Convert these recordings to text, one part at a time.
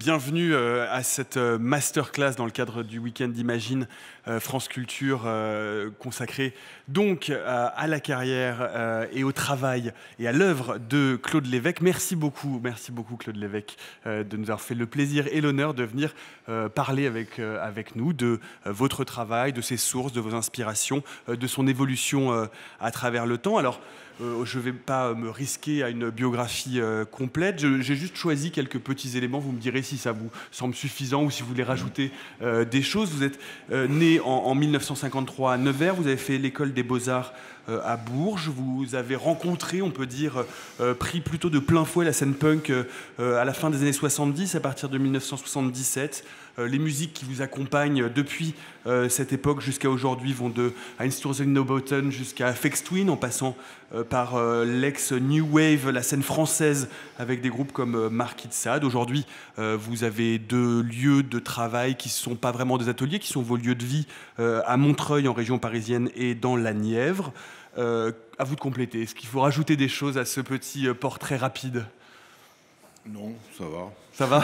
bienvenue à cette masterclass dans le cadre du week-end d'Imagine France Culture consacré donc à la carrière et au travail et à l'œuvre de Claude Lévêque. Merci beaucoup Claude Lévêque de nous avoir fait le plaisir et l'honneur de venir parler avec nous de votre travail, de ses sources, de vos inspirations, de son évolution à travers le temps. Alors, je ne vais pas me risquer à une biographie complète. J'ai juste choisi quelques petits éléments. Vous me direz si ça vous semble suffisant ou si vous voulez rajouter des choses. Vous êtes né en 1953 à Nevers. Vous avez fait l'école des Beaux-Arts à Bourges. Vous avez rencontré, on peut dire, pris plutôt de plein fouet la scène punk à la fin des années 70, à partir de 1977. Les musiques qui vous accompagnent depuis cette époque jusqu'à aujourd'hui vont de Einstürzung Noboten jusqu'à Aphex Twin, en passant par l'ex-New Wave, la scène française, avec des groupes comme Marquis de Sade. Aujourd'hui, vous avez 2 lieux de travail qui ne sont pas vraiment des ateliers, qui sont vos lieux de vie à Montreuil, en région parisienne, et dans la Nièvre. À vous de compléter. Est-ce qu'il faut rajouter des choses à ce petit portrait rapide? Non, ça va. Ça va?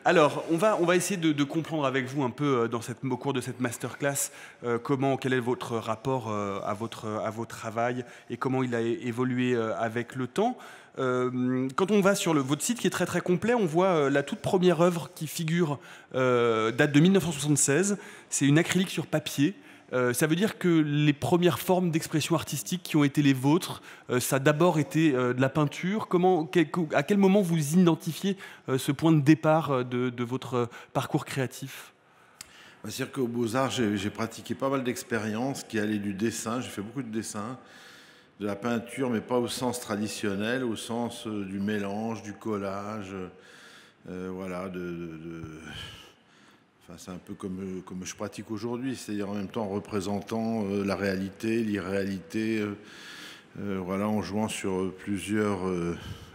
Alors, on va essayer de comprendre avec vous un peu au cours de cette masterclass quel est votre rapport à votre travail et comment il a évolué avec le temps. Quand on va sur votre site qui est très très complet, on voit la toute première œuvre qui figure date de 1976. C'est une acrylique sur papier. Ça veut dire que les premières formes d'expression artistique qui ont été les vôtres, ça a d'abord été de la peinture. À quel moment vous identifiez ce point de départ de votre parcours créatif? C'est-à-dire qu'aux Beaux-Arts, j'ai pratiqué pas mal d'expériences qui allaient du dessin. J'ai fait beaucoup de dessins, de la peinture, mais pas au sens traditionnel, au sens du mélange, du collage, voilà, Enfin, c'est un peu comme je pratique aujourd'hui, c'est-à-dire en même temps en représentant la réalité, l'irréalité, voilà, en jouant sur plusieurs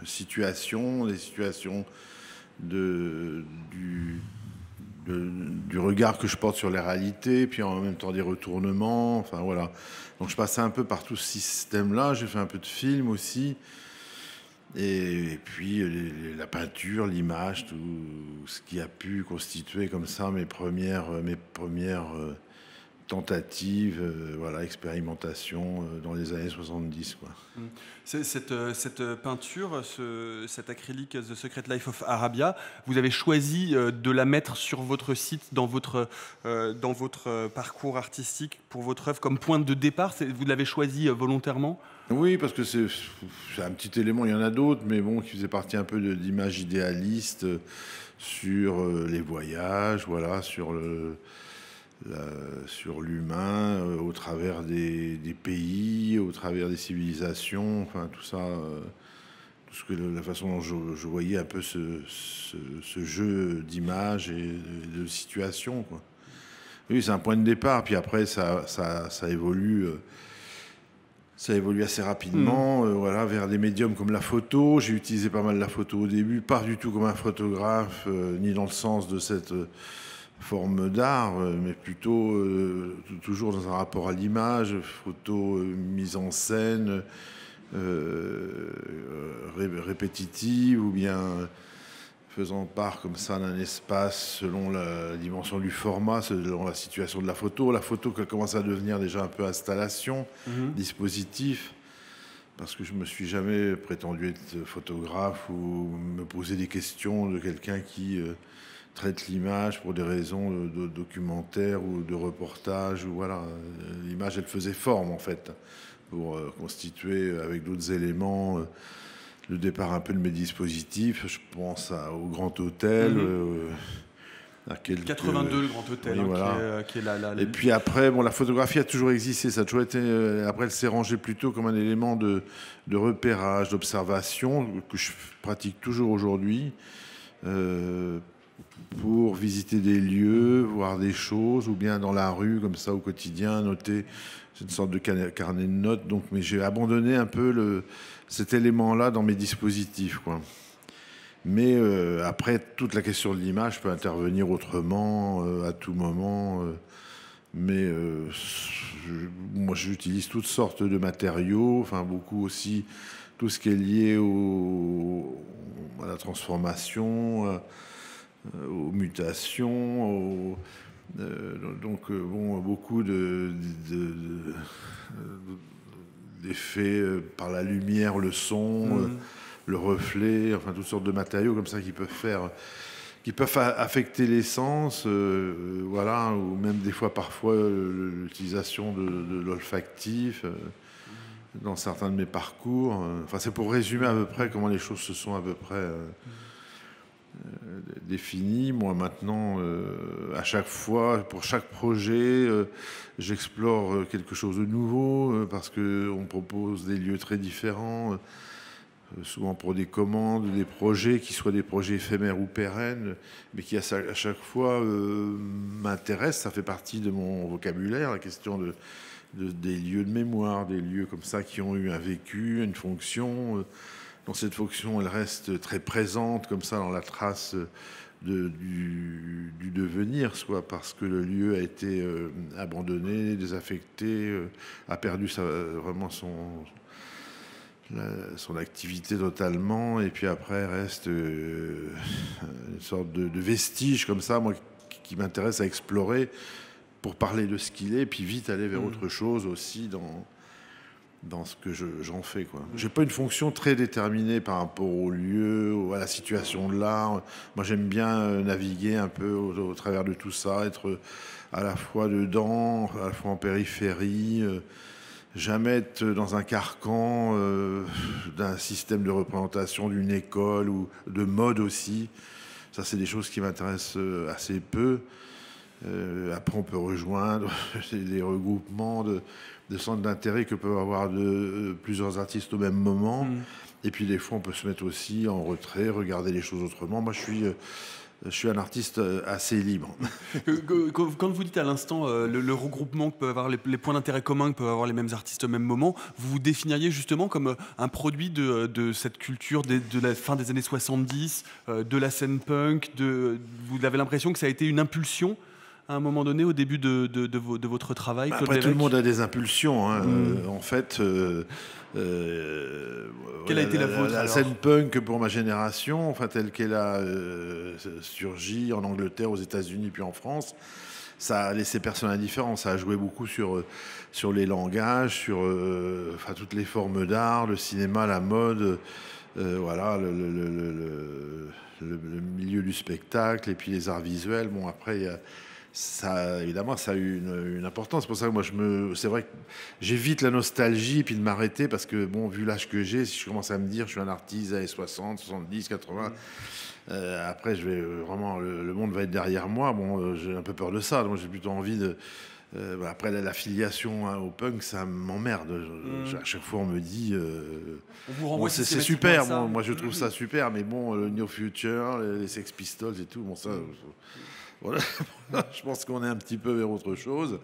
situations, des situations du regard que je porte sur la réalité, puis en même temps des retournements, enfin voilà. Donc je passais un peu par tout ce système-là, j'ai fait un peu de film aussi. Et puis la peinture, l'image, tout ce qui a pu constituer comme ça mes premières tentatives, voilà, expérimentations dans les années 70, quoi. Cette peinture, cet acrylique The Secret Life of Arabia, vous avez choisi de la mettre sur votre site, dans votre parcours artistique, pour votre œuvre, comme point de départ. Vous l'avez choisi volontairement? Oui, parce que c'est un petit élément, il y en a d'autres, mais bon, qui faisait partie un peu d'images idéalistes sur les voyages, voilà, sur l'humain, au travers des pays, au travers des civilisations, enfin tout ça, la façon dont je voyais un peu ce jeu d'images et de situations, quoi. Oui, c'est un point de départ, puis après ça évolue. Ça évolue assez rapidement, voilà, vers des médiums comme la photo. J'ai utilisé pas mal la photo au début, pas du tout comme un photographe, ni dans le sens de cette forme d'art, mais plutôt toujours dans un rapport à l'image, photo mise en scène, répétitive, ou bien faisant part comme ça d'un espace selon la dimension du format, selon la situation de la photo. La photo qui commence à devenir déjà un peu installation, dispositif, parce que je me suis jamais prétendu être photographe ou me poser des questions de quelqu'un qui traite l'image pour des raisons de documentaire ou de reportage. Ou voilà, l'image, elle faisait forme en fait, pour constituer avec d'autres éléments le départ un peu de mes dispositifs. Je pense au Grand Hôtel. À 82, le Grand Hôtel, oui, voilà. qui est là. Et puis après, bon, la photographie a toujours existé. Ça a toujours été. Après, elle s'est rangée plutôt comme un élément de repérage, d'observation, que je pratique toujours aujourd'hui, pour visiter des lieux, voir des choses, ou bien dans la rue, comme ça, au quotidien, noter. C'est une sorte de carnet de notes. Donc, mais j'ai abandonné un peu cet élément-là dans mes dispositifs, quoi. Mais après, toute la question de l'image peut intervenir autrement, à tout moment. Mais moi, j'utilise toutes sortes de matériaux, enfin beaucoup aussi tout ce qui est lié à la transformation, aux mutations, beaucoup d'effets par la lumière, le son, le reflet, enfin toutes sortes de matériaux comme ça qui peuvent affecter les sens, voilà, ou même des fois parfois l'utilisation de l'olfactif dans certains de mes parcours. Enfin, c'est pour résumer à peu près comment les choses se sont à peu près définies. Moi maintenant, à chaque fois, pour chaque projet, j'explore quelque chose de nouveau parce qu'on propose des lieux très différents. Souvent pour des commandes, des projets qui soient des projets éphémères ou pérennes, mais qui à chaque fois m'intéressent. Ça fait partie de mon vocabulaire, la question des lieux de mémoire, des lieux comme ça qui ont eu un vécu, une fonction. Donc cette fonction, elle reste très présente comme ça dans la trace du devenir, soit parce que le lieu a été abandonné, désaffecté, a perdu vraiment son activité totalement, et puis après reste une sorte de vestige comme ça, moi, qui m'intéresse à explorer pour parler de ce qu'il est, et puis vite aller vers autre chose aussi dans ce que j'en fais, quoi. J'ai pas une fonction très déterminée par rapport au lieu ou à la situation de l'art. Moi, j'aime bien naviguer un peu au travers de tout ça, être à la fois dedans, à la fois en périphérie, jamais être dans un carcan d'un système de représentation, d'une école ou de mode aussi. Ça, c'est des choses qui m'intéressent assez peu. Après, on peut rejoindre des regroupements de centres d'intérêt que peuvent avoir plusieurs artistes au même moment. Et puis, des fois, on peut se mettre aussi en retrait, regarder les choses autrement. Moi, je suis un artiste assez libre. Quand vous dites à l'instant le regroupement que peuvent avoir, les points d'intérêt communs que peuvent avoir les mêmes artistes au même moment, vous vous définiriez justement comme un produit de cette culture de la fin des années 70, de la scène punk, vous avez l'impression que ça a été une impulsion à un moment donné au début de votre travail, Claude Après, Lévesque? tout le monde a des impulsions, hein. En fait... Quelle a été la vôtre, la alors? scène punk pour ma génération, enfin, telle qu'elle a surgi en Angleterre, aux États-Unis, puis en France, ça a laissé personne indifférent. Ça a joué beaucoup sur les langages, sur enfin, toutes les formes d'art, le cinéma, la mode, voilà, le milieu du spectacle et puis les arts visuels. Bon, après, il y a ça, évidemment, ça a eu une importance. C'est pour ça que moi, c'est vrai que j'évite la nostalgie puis de m'arrêter parce que, bon, vu l'âge que j'ai, si je commence à me dire je suis un artiste des années 60, 70, 80, après, je vais vraiment, le monde va être derrière moi. Bon, j'ai un peu peur de ça. Moi, j'ai plutôt envie de. Après, l'affiliation au punk, ça m'emmerde. À chaque fois, on me dit. On vous renvoie Bon, c'est systématiquement super. à ça. Bon, moi, je trouve ça super. Mais bon, le New Future, les Sex Pistols et tout, bon, ça. Voilà. Je pense qu'on est un petit peu vers autre chose.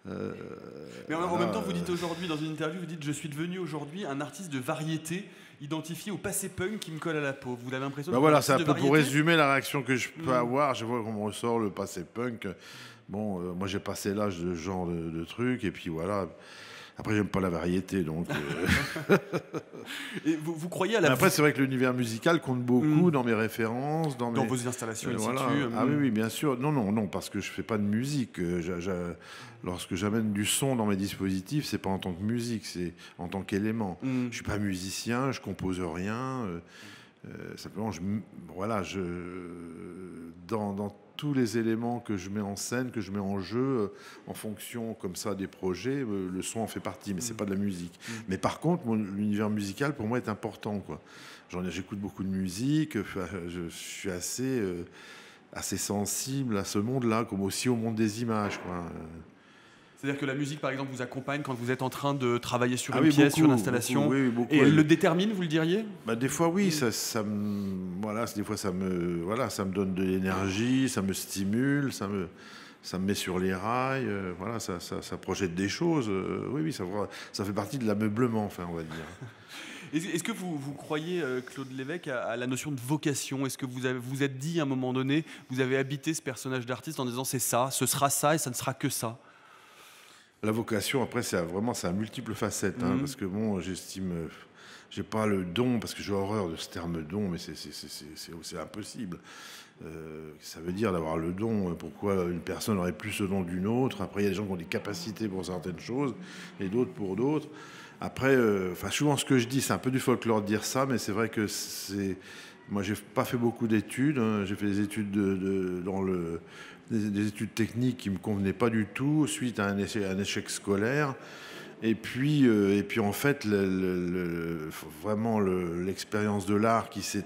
Mais en même temps, vous dites aujourd'hui, dans une interview, vous dites « Je suis devenu aujourd'hui un artiste de variété identifié au passé punk qui me colle à la peau ». Vous avez l'impression voilà, c'est un peu pour résumer la réaction que je peux avoir. Je vois qu'on me ressort le passé punk. Bon, moi, j'ai passé l'âge de ce genre de trucs. Et puis voilà. Après, j'aime pas la variété, donc... Et vous croyez à la... Après, c'est vrai que l'univers musical compte beaucoup dans mes références, dans vos installations in voilà. situ. Ah oui, bien sûr. Non, parce que je fais pas de musique. Lorsque j'amène du son dans mes dispositifs, c'est pas en tant que musique, c'est en tant qu'élément. Je suis pas musicien, je compose rien. Simplement, dans tous les éléments que je mets en scène, que je mets en jeu, en fonction comme ça des projets, le son en fait partie, mais c'est pas de la musique. Mais par contre, l'univers musical pour moi est important, quoi. J'écoute beaucoup de musique, je suis assez sensible à ce monde-là, comme aussi au monde des images, quoi. C'est-à-dire que la musique, par exemple, vous accompagne quand vous êtes en train de travailler sur une oui, pièce, beaucoup, sur une installation, beaucoup, et elle le détermine, vous le diriez? Des fois, oui, des fois, ça me donne de l'énergie, ça me stimule, ça me met sur les rails, voilà, ça projette des choses. Oui, ça fait partie de l'ameublement, enfin, on va dire. Est-ce que vous croyez, Claude Lévesque, à la notion de vocation? Est-ce que vous êtes dit à un moment donné, vous avez habité ce personnage d'artiste en disant c'est ça, ce sera ça et ça ne sera que ça? La vocation, après, c'est à multiples facettes, hein, parce que bon, j'ai pas le don, parce que j'ai horreur de ce terme don, mais c'est impossible. Ça veut dire d'avoir le don. Pourquoi une personne aurait plus ce don d'une autre? Après, il y a des gens qui ont des capacités pour certaines choses et d'autres pour d'autres. Après, souvent ce que je dis, c'est un peu du folklore de dire ça, mais c'est vrai que moi, j'ai pas fait beaucoup d'études, hein. J'ai fait des études des études techniques qui me convenaient pas du tout suite à un échec scolaire. Et puis en fait, vraiment l'expérience de l'art qui s'est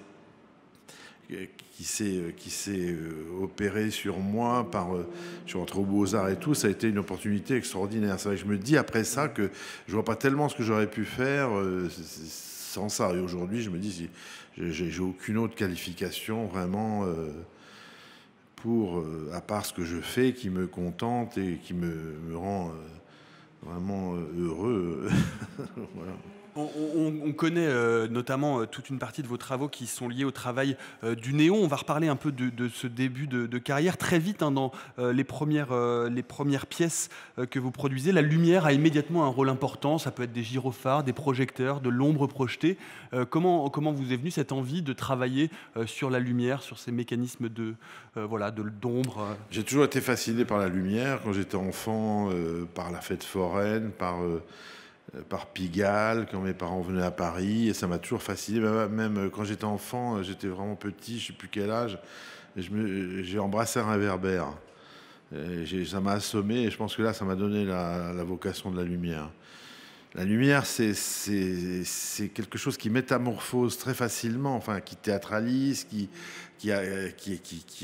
opérée sur moi je suis rentré aux Beaux-Arts et tout, ça a été une opportunité extraordinaire. C'est vrai que je me dis après ça que je vois pas tellement ce que j'aurais pu faire sans ça. Et aujourd'hui, je me dis, j'ai aucune autre qualification vraiment à part ce que je fais, qui me contente et qui me rend vraiment heureux. Voilà. On connaît notamment toute une partie de vos travaux qui sont liés au travail du néon. On va reparler un peu de ce début de carrière. Très vite, hein, dans les premières pièces que vous produisez, la lumière a immédiatement un rôle important. Ça peut être des gyrophares, des projecteurs, de l'ombre projetée. Comment vous est venue cette envie de travailler sur la lumière, sur ces mécanismes d'ombre J'ai toujours été fasciné par la lumière. Quand j'étais enfant, par la fête foraine, par Pigalle, quand mes parents venaient à Paris, et ça m'a toujours fasciné. Même quand j'étais enfant, j'étais vraiment petit, je sais plus quel âge, et j'ai embrassé un réverbère. Ça m'a assommé, et je pense que là, ça m'a donné la vocation de la lumière. La lumière, c'est quelque chose qui métamorphose très facilement, enfin, qui théâtralise, qui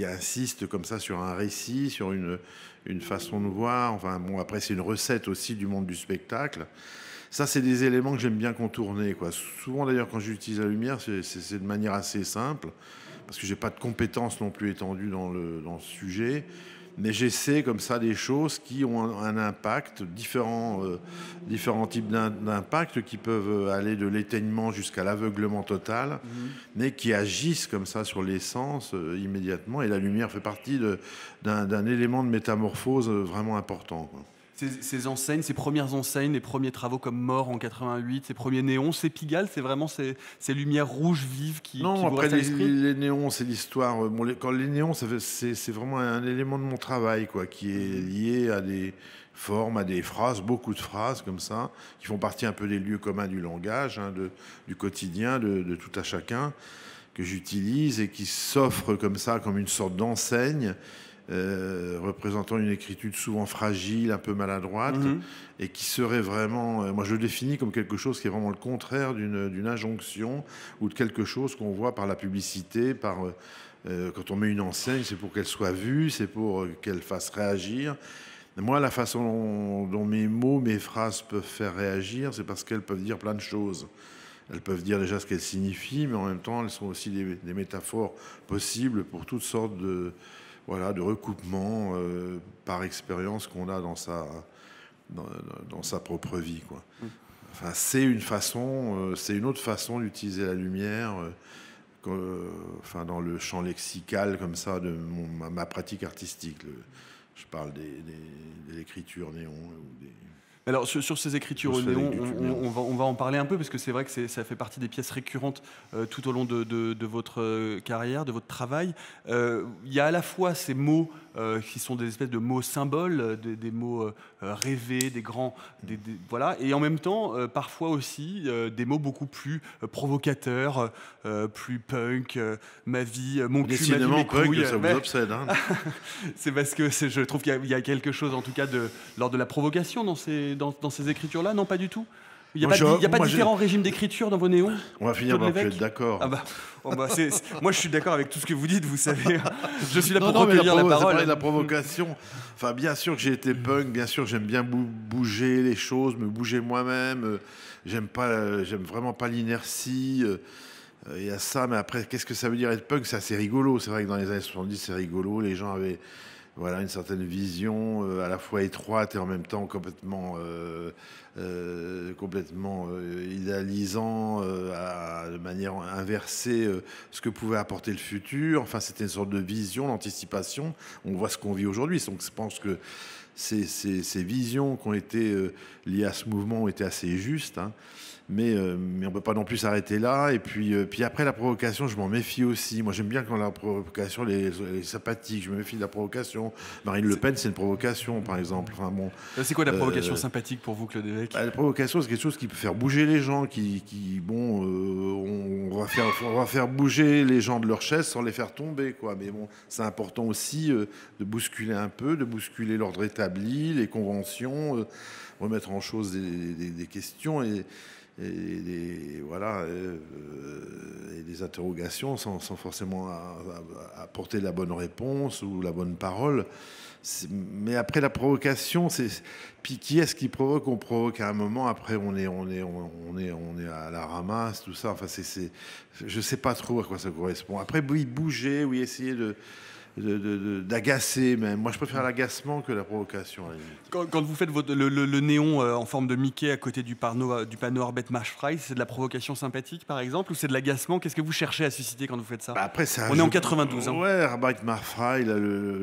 insiste comme ça sur un récit, sur une façon de voir. Enfin, bon, après, c'est une recette aussi du monde du spectacle. Ça, c'est des éléments que j'aime bien contourner, quoi. Souvent, d'ailleurs, quand j'utilise la lumière, c'est de manière assez simple, parce que j'ai pas de compétences non plus étendues dans le sujet. Mais j'essaie comme ça des choses qui ont un impact, différents types d'impact qui peuvent aller de l'éteignement jusqu'à l'aveuglement total, mais qui agissent comme ça sur les sens immédiatement. Et la lumière fait partie d'un élément de métamorphose vraiment important, quoi. Ces enseignes, ces premières enseignes, les premiers travaux comme Mort en 88, ces premiers néons, c'est Pigalle, c'est vraiment ces lumières rouges vives qui Non, vous après restent à l'esprit ? les néons, c'est l'histoire. Quand les néons, c'est vraiment un élément de mon travail, quoi, qui est lié à des formes, à des phrases, beaucoup de phrases comme ça, qui font partie un peu des lieux communs du langage, hein, du quotidien, de tout à chacun, que j'utilise et qui s'offrent comme ça, comme une sorte d'enseigne. Représentant une écriture souvent fragile, un peu maladroite, et qui serait vraiment, moi je le définis comme quelque chose qui est vraiment le contraire d'une injonction ou de quelque chose qu'on voit par la publicité, quand on met une enseigne, c'est pour qu'elle soit vue, c'est pour qu'elle fasse réagir. Moi, la façon dont mes mots, mes phrases peuvent faire réagir, c'est parce qu'elles peuvent dire plein de choses. Elles peuvent dire déjà ce qu'elles signifient, mais en même temps, elles sont aussi des métaphores possibles pour toutes sortes de recoupement par expérience qu'on a dans sa propre vie, quoi. Enfin, c'est une autre façon d'utiliser la lumière dans le champ lexical comme ça de ma pratique artistique. Je parle de l'écriture néon ou des... Alors sur ces écritures au néon, on va en parler un peu parce que c'est vrai que ça fait partie des pièces récurrentes tout au long de votre carrière, de votre travail. Il y a à la fois ces mots qui sont des espèces de mots symboles, des mots rêvés, des grands, voilà, et en même temps parfois aussi des mots beaucoup plus provocateurs, plus punk, ma vie, mon cul, ma vie, mes couilles. Ça vous obsède, hein. C'est parce que je trouve qu'il y a quelque chose en tout cas lors de la provocation dans ces écritures-là, non, pas du tout. Il n'y a pas différents régimes d'écriture dans vos néons. On va finir par plus être d'accord. Ah bah, moi, je suis d'accord avec tout ce que vous dites, vous savez. Je suis là pour recueillir la parole. De la provocation. Enfin, bien sûr que j'ai été punk, bien sûr que j'aime bien bouger les choses, me bouger moi-même. J'aime vraiment pas l'inertie. Il y a ça, mais après, qu'est-ce que ça veut dire être punk? C'est assez rigolo. C'est vrai que dans les années 70, c'est rigolo. Les gens avaient une certaine vision à la fois étroite et en même temps complètement idéalisant, de manière inversée, ce que pouvait apporter le futur. Enfin, c'était une sorte de vision, d'anticipation. On voit ce qu'on vit aujourd'hui. Donc, je pense que ces visions qui ont été liées à ce mouvement ont été assez justes, hein. Mais on ne peut pas non plus s'arrêter là. Et puis après, la provocation, je m'en méfie aussi. Moi, j'aime bien quand la provocation est sympathique. Je me méfie de la provocation. Marine Le Pen, c'est une provocation, par exemple. Enfin, bon, C'est quoi la provocation sympathique pour vous, Claude Évêque? la provocation, c'est quelque chose qui peut faire bouger les gens. On va faire bouger les gens de leur chaise sans les faire tomber, quoi. Mais bon, c'est important aussi de bousculer un peu, de bousculer l'ordre établi, les conventions, remettre en cause des questions voilà, et des interrogations sans forcément apporter la bonne réponse ou la bonne parole. Mais après la provocation, puis qui est-ce qui provoque? On provoque à un moment. Après, on est à la ramasse, tout ça. Enfin, je sais pas trop à quoi ça correspond. Après, oui, bouger, oui, essayer d'agacer même. Moi, je préfère l'agacement que la provocation, à la limite. Quand vous faites le néon en forme de Mickey à côté du panneau Arbeit macht frei, c'est de la provocation sympathique, par exemple, ou c'est de l'agacement? Qu'est-ce que vous cherchez à susciter quand vous faites ça? Après, On est en 92. Hein. Ouais, Arbeit macht frei. Là,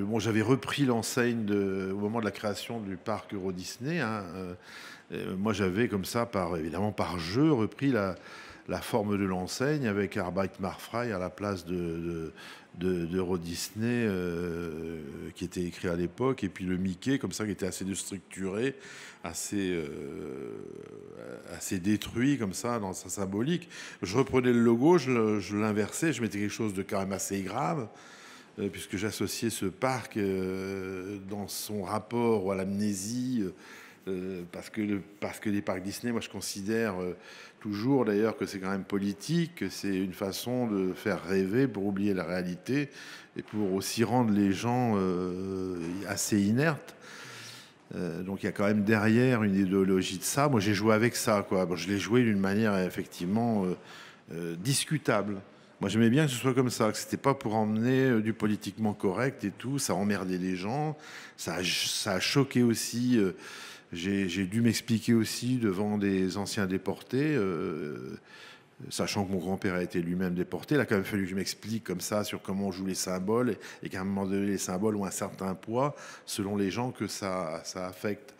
bon, j'avais repris l'enseigne au moment de la création du parc Euro Disney. Hein, moi, j'avais comme ça, évidemment par jeu, repris la forme de l'enseigne avec Arbeit macht frei à la place d'Euro Disney qui était écrit à l'époque, et puis le Mickey comme ça qui était assez déstructuré, assez détruit comme ça dans sa symbolique. Je reprenais le logo, je l'inversais, je mettais quelque chose de quand même assez grave, puisque j'associais ce parc dans son rapport à l'amnésie. Parce que les parcs Disney, moi je considère toujours d'ailleurs que c'est quand même politique, que c'est une façon de faire rêver pour oublier la réalité et pour aussi rendre les gens assez inertes. Donc il y a quand même derrière une idéologie de ça. Moi j'ai joué avec ça, quoi. Bon, je l'ai joué d'une manière effectivement discutable. Moi j'aimais bien que ce soit comme ça, que c'était pas pour emmener du politiquement correct et tout. Ça emmerdait les gens, ça a choqué aussi. J'ai dû m'expliquer aussi devant des anciens déportés, sachant que mon grand-père a été lui-même déporté. Il a quand même fallu que je m'explique comme ça sur comment on joue les symboles et qu'à un moment donné, les symboles ont un certain poids selon les gens que ça affecte.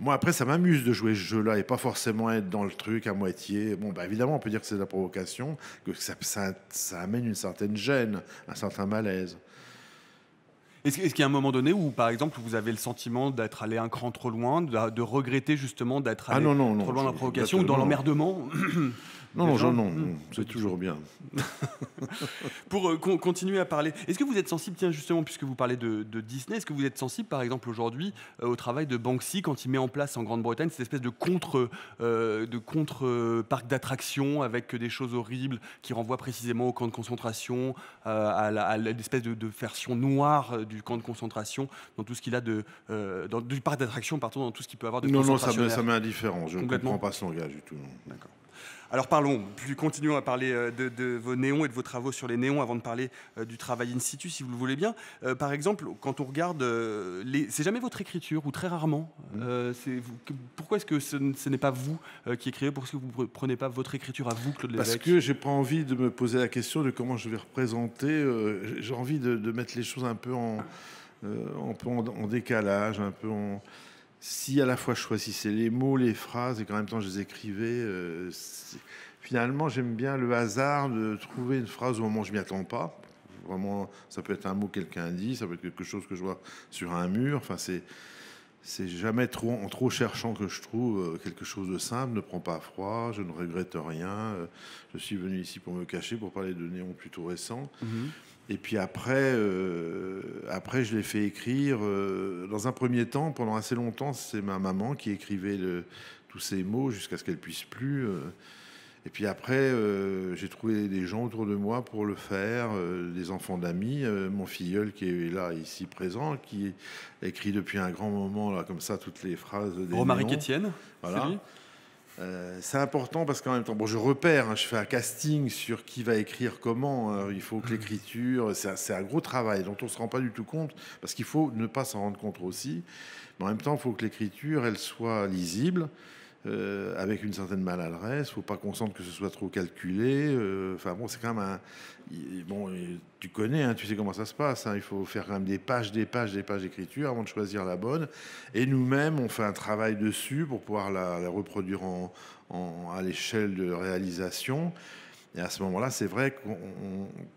Moi, après, ça m'amuse de jouer ce jeu-là et pas forcément être dans le truc à moitié. Bon, bah, évidemment, on peut dire que c'est de la provocation, que ça amène une certaine gêne, un certain malaise. Est-ce qu'il y a un moment donné où, par exemple, vous avez le sentiment d'être allé un cran trop loin, de regretter justement d'être allé non, trop loin dans la provocation ou dans l'emmerdement? Non, c'est toujours bien. Pour continuer à parler, est-ce que vous êtes sensible, tiens justement, puisque vous parlez de Disney, est-ce que vous êtes sensible par exemple aujourd'hui au travail de Banksy quand il met en place en Grande-Bretagne cette espèce de contre-parc d'attractions avec des choses horribles qui renvoient précisément au camp de concentration, à l'espèce de version noire du camp de concentration, dans tout ce qu'il a du parc d'attractions, pardon, dans tout ce qu'il peut avoir de concentration. Non, ça m'est indifférent. Je ne comprends pas ce langage du tout. Non. D'accord. Alors continuons à parler de vos néons et de vos travaux sur les néons avant de parler du travail in situ, si vous le voulez bien. Par exemple, quand on regarde, c'est jamais votre écriture, ou très rarement. Pourquoi est-ce que ce n'est pas vous qui écrivez? Pourquoi est-ce que vous ne prenez pas votre écriture à vous, Claude Lévesque? Parce que j'ai pas envie de me poser la question de comment je vais représenter. J'ai envie de mettre les choses un peu en décalage, un peu en... Si à la fois je choisissais les mots, les phrases et qu'en même temps je les écrivais, finalement j'aime bien le hasard de trouver une phrase au moment où je m'y attends pas. Vraiment, ça peut être un mot que quelqu'un dit, ça peut être quelque chose que je vois sur un mur. Enfin, c'est jamais en trop cherchant que je trouve quelque chose de simple, ne prends pas froid, je ne regrette rien. Je suis venu ici pour me cacher, pour parler de néons plutôt récents. Et puis après, je l'ai fait écrire. Dans un premier temps, pendant assez longtemps, c'est ma maman qui écrivait tous ces mots jusqu'à ce qu'elle puisse plus. Et puis après, j'ai trouvé des gens autour de moi pour le faire, des enfants d'amis, mon filleul qui est là, ici présent, qui écrit depuis un grand moment, là, comme ça, toutes les phrases des Romaric néons. Etienne, voilà. c'est lui. C'est important parce qu'en même temps, bon, je repère, hein, je fais un casting sur qui va écrire comment. Il faut que l'écriture, c'est un gros travail dont on ne se rend pas du tout compte parce qu'il faut ne pas s'en rendre compte aussi. Mais en même temps, il faut que l'écriture, elle soit lisible avec une certaine maladresse. Il ne faut pas qu'on sente que ce soit trop calculé. Enfin bon, c'est quand même bon, tu connais, hein, tu sais comment ça se passe. Hein, il faut faire quand même des pages d'écriture avant de choisir la bonne. Et nous-mêmes, on fait un travail dessus pour pouvoir la reproduire à l'échelle de réalisation. Et à ce moment-là, c'est vrai que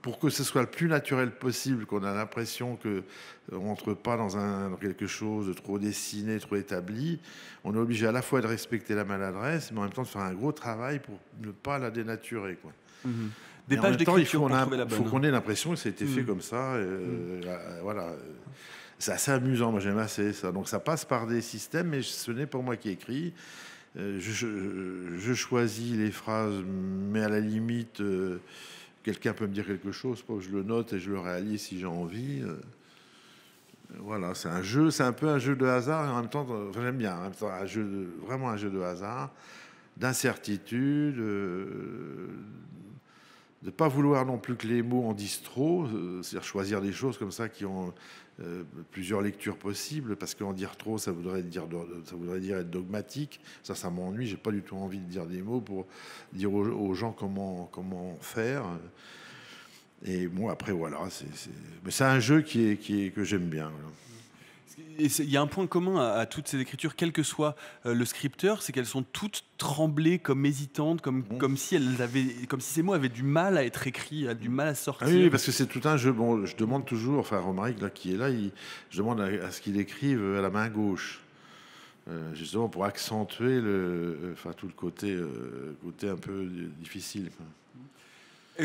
pour que ce soit le plus naturel possible, qu'on a l'impression qu'on ne rentre pas dans quelque chose de trop dessiné, trop établi, on est obligé à la fois de respecter la maladresse, mais en même temps de faire un gros travail pour ne pas la dénaturer, quoi. Mhm. Des Et pages d'écriture pour trouver la il faut bonne. qu'on ait l'impression que ça a été fait comme ça. Voilà. C'est assez amusant, moi j'aime assez ça. Donc ça passe par des systèmes, mais ce n'est pas moi qui écris. Je choisis les phrases, mais à la limite, quelqu'un peut me dire quelque chose, pas que je le note et je le réalise si j'ai envie. Voilà, c'est un jeu, c'est un peu un jeu de hasard et en même temps, j'aime bien, en même temps, vraiment un jeu de hasard, d'incertitude, de ne pas vouloir non plus que les mots en disent trop, c'est-à-dire choisir des choses comme ça qui ont plusieurs lectures possibles, parce qu'en dire trop, ça voudrait dire être dogmatique. Ça m'ennuie. J'ai pas du tout envie de dire des mots pour dire aux gens comment faire. Et bon, après, voilà. Mais c'est un jeu que j'aime bien. Voilà. Et il y a un point commun à toutes ces écritures, quel que soit le scripteur, c'est qu'elles sont toutes tremblées, comme hésitantes, comme si ces mots avaient du mal à être écrits, du mal à sortir. Ah oui, parce que c'est tout un jeu. Bon, je demande toujours, enfin, Romaric, là, qui est là, je demande à ce qu'il écrive à la main gauche. Justement pour accentuer tout le côté un peu difficile. C'est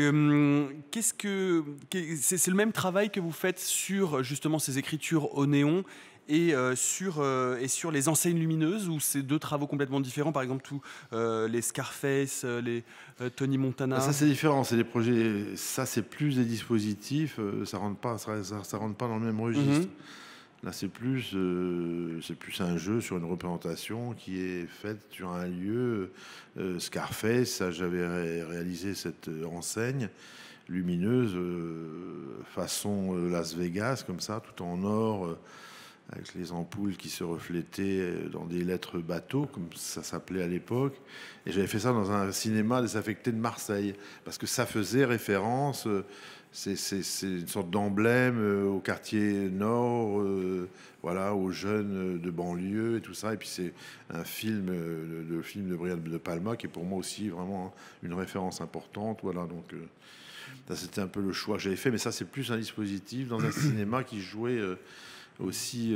le même travail que vous faites sur justement ces écritures au néon et sur les enseignes lumineuses, ou c'est deux travaux complètement différents, par exemple les Scarface, les Tony Montana? Ça c'est différent, c'est des projets, ça c'est plus des dispositifs, ça rentre pas dans le même registre. Là c'est plus un jeu sur une représentation qui est faite sur un lieu. Scarface, ça j'avais réalisé cette enseigne lumineuse façon Las Vegas, comme ça, tout en or, avec les ampoules qui se reflétaient dans des lettres bateaux, comme ça s'appelait à l'époque. Et j'avais fait ça dans un cinéma désaffecté de Marseille, parce que ça faisait référence, c'est une sorte d'emblème au quartier nord, voilà, aux jeunes de banlieue et tout ça. Et puis c'est un film, le film de Brian De Palma, qui est pour moi aussi vraiment une référence importante. Voilà, donc ça c'était un peu le choix que j'avais fait, mais ça c'est plus un dispositif dans un cinéma qui jouait aussi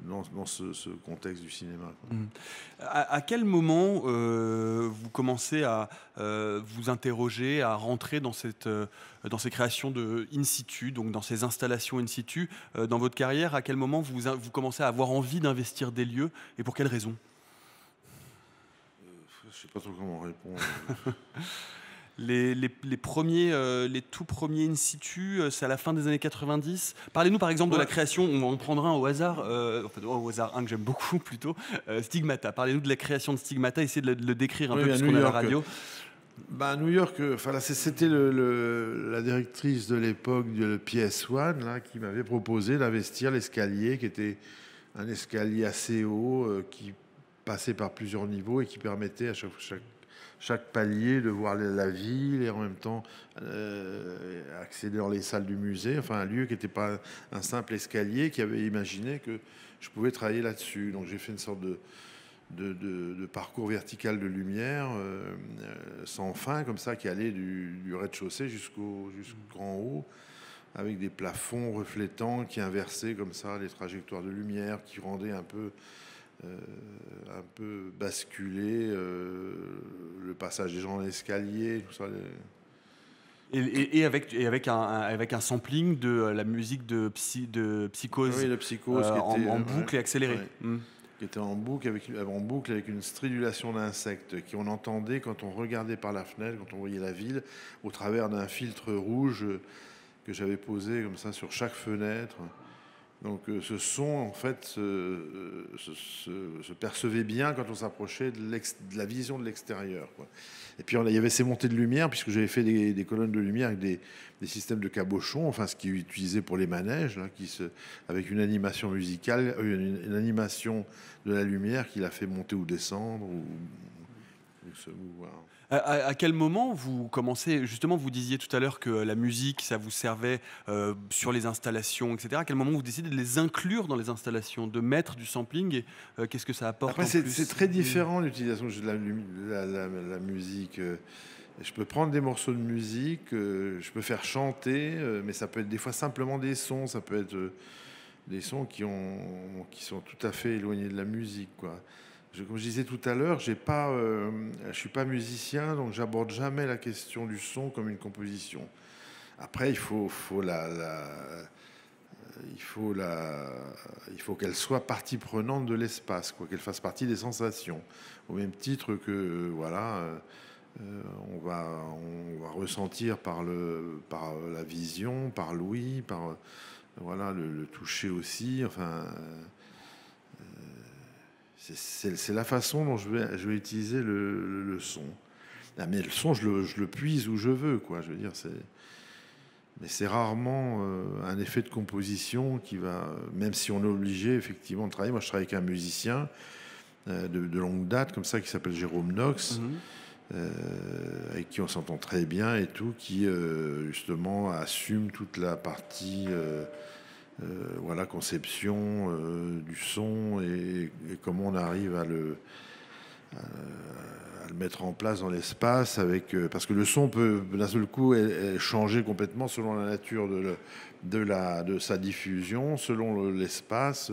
dans ce contexte du cinéma. À quel moment vous commencez à vous interroger, à rentrer dans ces créations de in situ, donc dans ces installations in situ dans votre carrière? À quel moment vous commencez à avoir envie d'investir des lieux, et pour quelles raisons? Je sais pas trop comment répondre. Les tout premiers in situ, c'est à la fin des années 90. Parlez-nous par exemple de la création, on prendra un au hasard, un que j'aime beaucoup plutôt, Stigmata. Parlez-nous de la création de Stigmata, essayez de le décrire un peu puisqu'on est à la radio. À New York, c'était la directrice de l'époque de PS1 là, qui m'avait proposé d'investir l'escalier, qui était un escalier assez haut, qui passait par plusieurs niveaux et qui permettait à chaque palier de voir la ville et en même temps accéder dans les salles du musée. Enfin, un lieu qui n'était pas un simple escalier, qui avait imaginé que je pouvais travailler là-dessus. Donc j'ai fait une sorte de parcours vertical de lumière sans fin, comme ça, qui allait du rez-de-chaussée jusqu'en haut, avec des plafonds reflétants qui inversaient comme ça les trajectoires de lumière, qui rendaient un peu basculer le passage des gens dans l'escalier, tout ça. Et avec un sampling de la musique de Psychose, oui, Psychose en boucle et accélérée. Ouais. Qui était en boucle avec une stridulation d'insectes qu'on entendait quand on regardait par la fenêtre, quand on voyait la ville, au travers d'un filtre rouge que j'avais posé comme ça sur chaque fenêtre. Donc ce son, en fait, se percevait bien quand on s'approchait de la vision de l'extérieur, quoi. Et puis il y avait ces montées de lumière, puisque j'avais fait des colonnes de lumière avec des systèmes de cabochons, enfin ce qui est utilisé pour les manèges, là, avec une animation musicale, une animation de la lumière qui la fait monter ou descendre, voilà. À quel moment vous commencez, justement, vous disiez tout à l'heure que la musique, ça vous servait sur les installations, etc. À quel moment vous décidez de les inclure dans les installations, de mettre du sampling et qu'est-ce que ça apporte Après, en plus? c'est très différent l'utilisation de la musique. Je peux prendre des morceaux de musique, je peux faire chanter, mais ça peut être des fois simplement des sons, ça peut être des sons qui sont tout à fait éloignés de la musique, quoi. Comme je disais tout à l'heure, je suis pas musicien, donc j'aborde jamais la question du son comme une composition. Après, il faut qu'elle soit partie prenante de l'espace, quoi, qu'elle fasse partie des sensations. Au même titre que, on va ressentir par la vision, par l'ouïe, par le toucher aussi. Enfin, c'est la façon dont je vais utiliser le son. Ah, mais le son, je le puise où je veux, quoi. Je veux dire, mais c'est rarement un effet de composition qui va, même si on est obligé effectivement de travailler. Moi, je travaille avec un musicien de longue date, comme ça, qui s'appelle Jérôme Knox, avec qui on s'entend très bien et tout, qui justement assume toute la partie conception du son et comment on arrive à le mettre en place dans l'espace parce que le son peut d'un seul coup changer complètement selon la nature de sa diffusion, selon l'espace.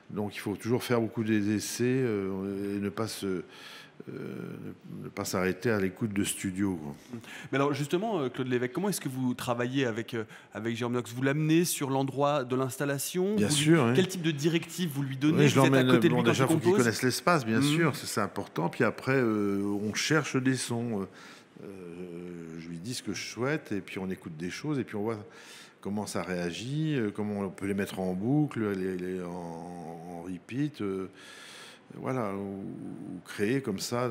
Donc il faut toujours faire beaucoup d'essais et ne pas s'arrêter à l'écoute de studio, quoi. Mais alors justement, Claude Lévesque, comment est-ce que vous travaillez avec Jérôme Knox? Vous l'amenez sur l'endroit de l'installation? Bien sûr. Hein. Quel type de directive vous lui donnez? Oui, je vous êtes à l'emmène. côté de lui Bon, quand déjà, il il faut qu'il compose? connaisse l'espace, bien sûr, c'est important. Puis après, on cherche des sons. Je lui dis ce que je souhaite, et puis on écoute des choses, et puis on voit comment ça réagit, comment on peut les mettre en boucle, en repeat. Ou créer comme ça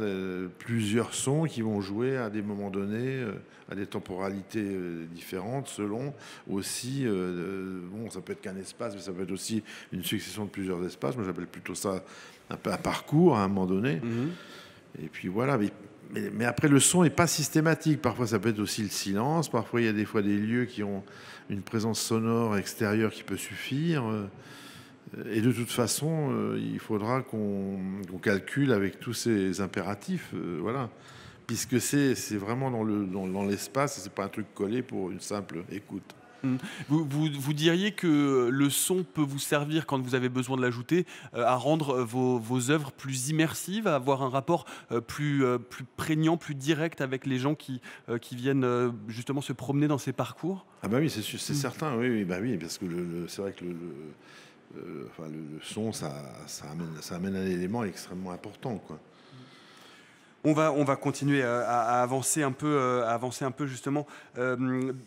plusieurs sons qui vont jouer à des moments donnés, à des temporalités différentes, selon aussi, ça peut être qu'un espace, mais ça peut être aussi une succession de plusieurs espaces. Moi, j'appelle plutôt ça un peu un parcours à un moment donné. Et puis voilà, mais après, le son n'est pas systématique. Parfois, ça peut être aussi le silence. Parfois, il y a des fois des lieux qui ont une présence sonore extérieure qui peut suffire. Et de toute façon, il faudra qu'on calcule avec tous ces impératifs, puisque c'est vraiment dans l'espace, c'est pas un truc collé pour une simple écoute. Vous diriez que le son peut vous servir, quand vous avez besoin de l'ajouter, à rendre vos œuvres plus immersives, à avoir un rapport plus prégnant, plus direct avec les gens qui viennent justement se promener dans ces parcours? Ah bah oui, c'est certain, oui, bah oui, parce que c'est vrai que le son, ça amène un élément extrêmement important, quoi. On va continuer à avancer un peu, justement.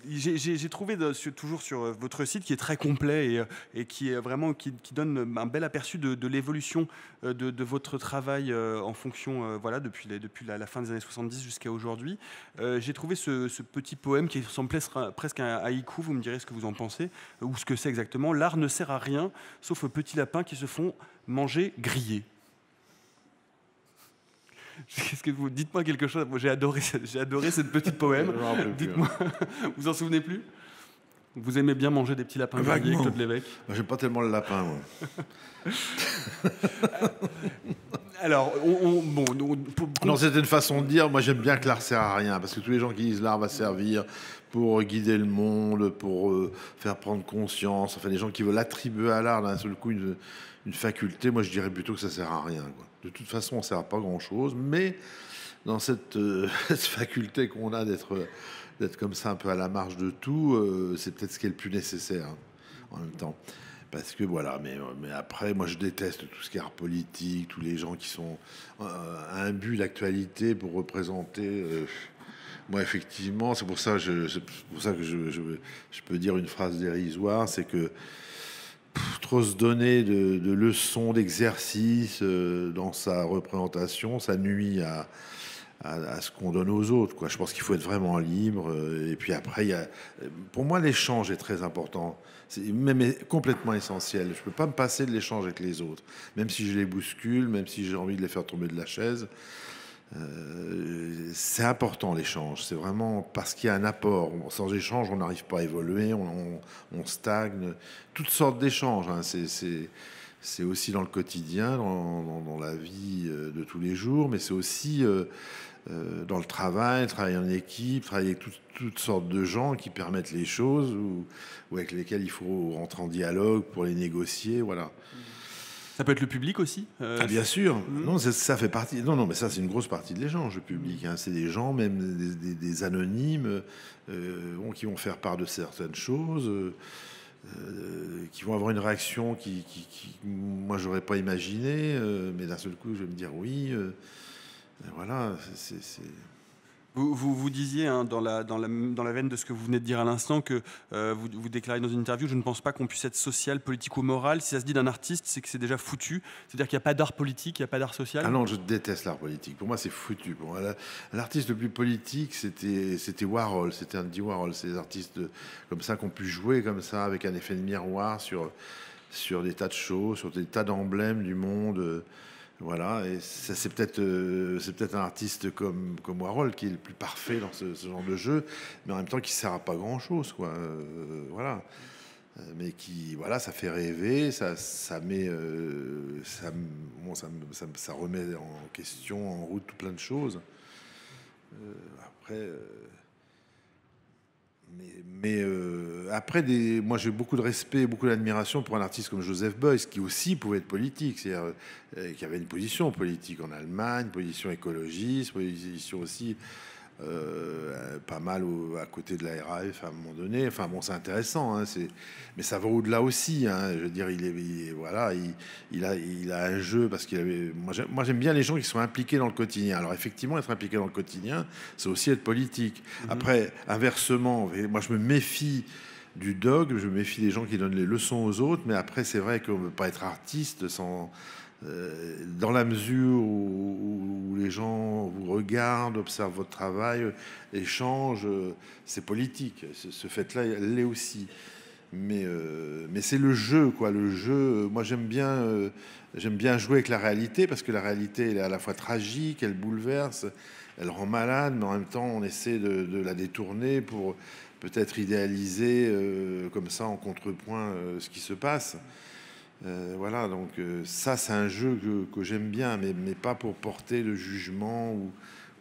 J'ai trouvé toujours sur votre site, qui est très complet et qui est vraiment qui donne un bel aperçu de l'évolution de votre travail en fonction, depuis la fin des années 70 jusqu'à aujourd'hui. J'ai trouvé ce petit poème qui ressemblait presque à un haïku. Vous me direz ce que vous en pensez ou ce que c'est exactement. L'art ne sert à rien, sauf aux petits lapins qui se font manger grillés. Dites-moi quelque chose. Moi, j'ai adoré cette petite poème. Dites-moi, vous en souvenez plus? Vous aimez bien manger des petits lapins grillés, Claude Lévesque? J'aime pas tellement le lapin, moi. Alors, non, c'était une façon de dire. Moi, j'aime bien que l'art sert à rien, parce que tous les gens qui disent l'art va servir pour guider le monde, pour faire prendre conscience, enfin, les gens qui veulent attribuer à l'art d'un seul coup une faculté, moi, je dirais plutôt que ça sert à rien, quoi. De toute façon, on sert à pas grand-chose, mais dans cette faculté qu'on a d'être comme ça un peu à la marge de tout, c'est peut-être ce qui est le plus nécessaire, hein, en même temps. Parce que mais après, moi je déteste tout ce qui est art politique, tous les gens qui sont imbus d'actualité pour représenter. Moi, effectivement, c'est pour ça que je peux dire une phrase dérisoire, c'est que trop se donner de leçons, d'exercices dans sa représentation, ça nuit à ce qu'on donne aux autres, quoi. Je pense qu'il faut être vraiment libre. Et puis après, pour moi, l'échange est très important. C'est même complètement essentiel. Je ne peux pas me passer de l'échange avec les autres. Même si je les bouscule, même si j'ai envie de les faire tomber de la chaise. C'est important l'échange. C'est vraiment parce qu'il y a un apport. Sans échange, on n'arrive pas à évoluer, on stagne. Toutes sortes d'échanges, hein. C'est aussi dans le quotidien, dans la vie de tous les jours, mais c'est aussi dans le travail en équipe, travailler avec toutes sortes de gens qui permettent les choses ou avec lesquels il faut rentrer en dialogue pour les négocier. Voilà. Ça peut être le public aussi Ah, bien sûr. Non, ça fait partie. Non, mais ça, c'est une grosse partie de l'échange, le public, hein. C'est des gens, même des anonymes, qui vont faire part de certaines choses, qui vont avoir une réaction qui moi, j'aurais pas imaginé, mais d'un seul coup, je vais me dire oui. Voilà, Vous disiez, hein, dans la veine de ce que vous venez de dire à l'instant, que vous déclarez dans une interview: je ne pense pas qu'on puisse être social, politique ou moral. Si ça se dit d'un artiste, c'est que c'est déjà foutu. C'est-à-dire qu'il n'y a pas d'art politique, il n'y a pas d'art social. Ah non, je déteste l'art politique. Pour moi, c'est foutu. Pour moi, l'artiste le plus politique, c'était Warhol, c'était Andy Warhol. C'est des artistes comme ça qu'on pu jouer comme ça, avec un effet de miroir sur des tas de choses, sur des tas d'emblèmes du monde. Voilà, et ça, c'est peut-être un artiste comme Warhol qui est le plus parfait dans ce genre de jeu, mais en même temps qui sert à pas grand-chose, quoi. Voilà, mais qui, voilà, ça fait rêver, ça met, ça remet en question, en route tout plein de choses. Après. Après, moi j'ai beaucoup de respect, beaucoup d'admiration pour un artiste comme Joseph Beuys, qui aussi pouvait être politique, c'est-à-dire qui avait une position politique en Allemagne, position écologiste, position aussi pas mal à côté de la RAF à un moment donné. Enfin bon, c'est intéressant, hein, mais ça va au-delà aussi, hein. Je veux dire, voilà, il a un jeu parce qu'il avait. Moi, j'aime bien les gens qui sont impliqués dans le quotidien. Alors effectivement, être impliqué dans le quotidien, c'est aussi être politique. Après, inversement, moi, je me méfie du dogme, je me méfie des gens qui donnent les leçons aux autres. Mais après, c'est vrai qu'on ne peut pas être artiste sans. Dans la mesure où les gens vous regardent, observent votre travail, échangent, c'est politique. Ce fait-là, elle l'est aussi. Mais c'est le jeu, quoi. Le jeu, moi j'aime bien jouer avec la réalité, parce que la réalité, elle est à la fois tragique, elle bouleverse, elle rend malade, mais en même temps, on essaie de la détourner pour peut-être idéaliser comme ça en contrepoint ce qui se passe. Voilà, donc ça c'est un jeu que j'aime bien, mais pas pour porter le jugement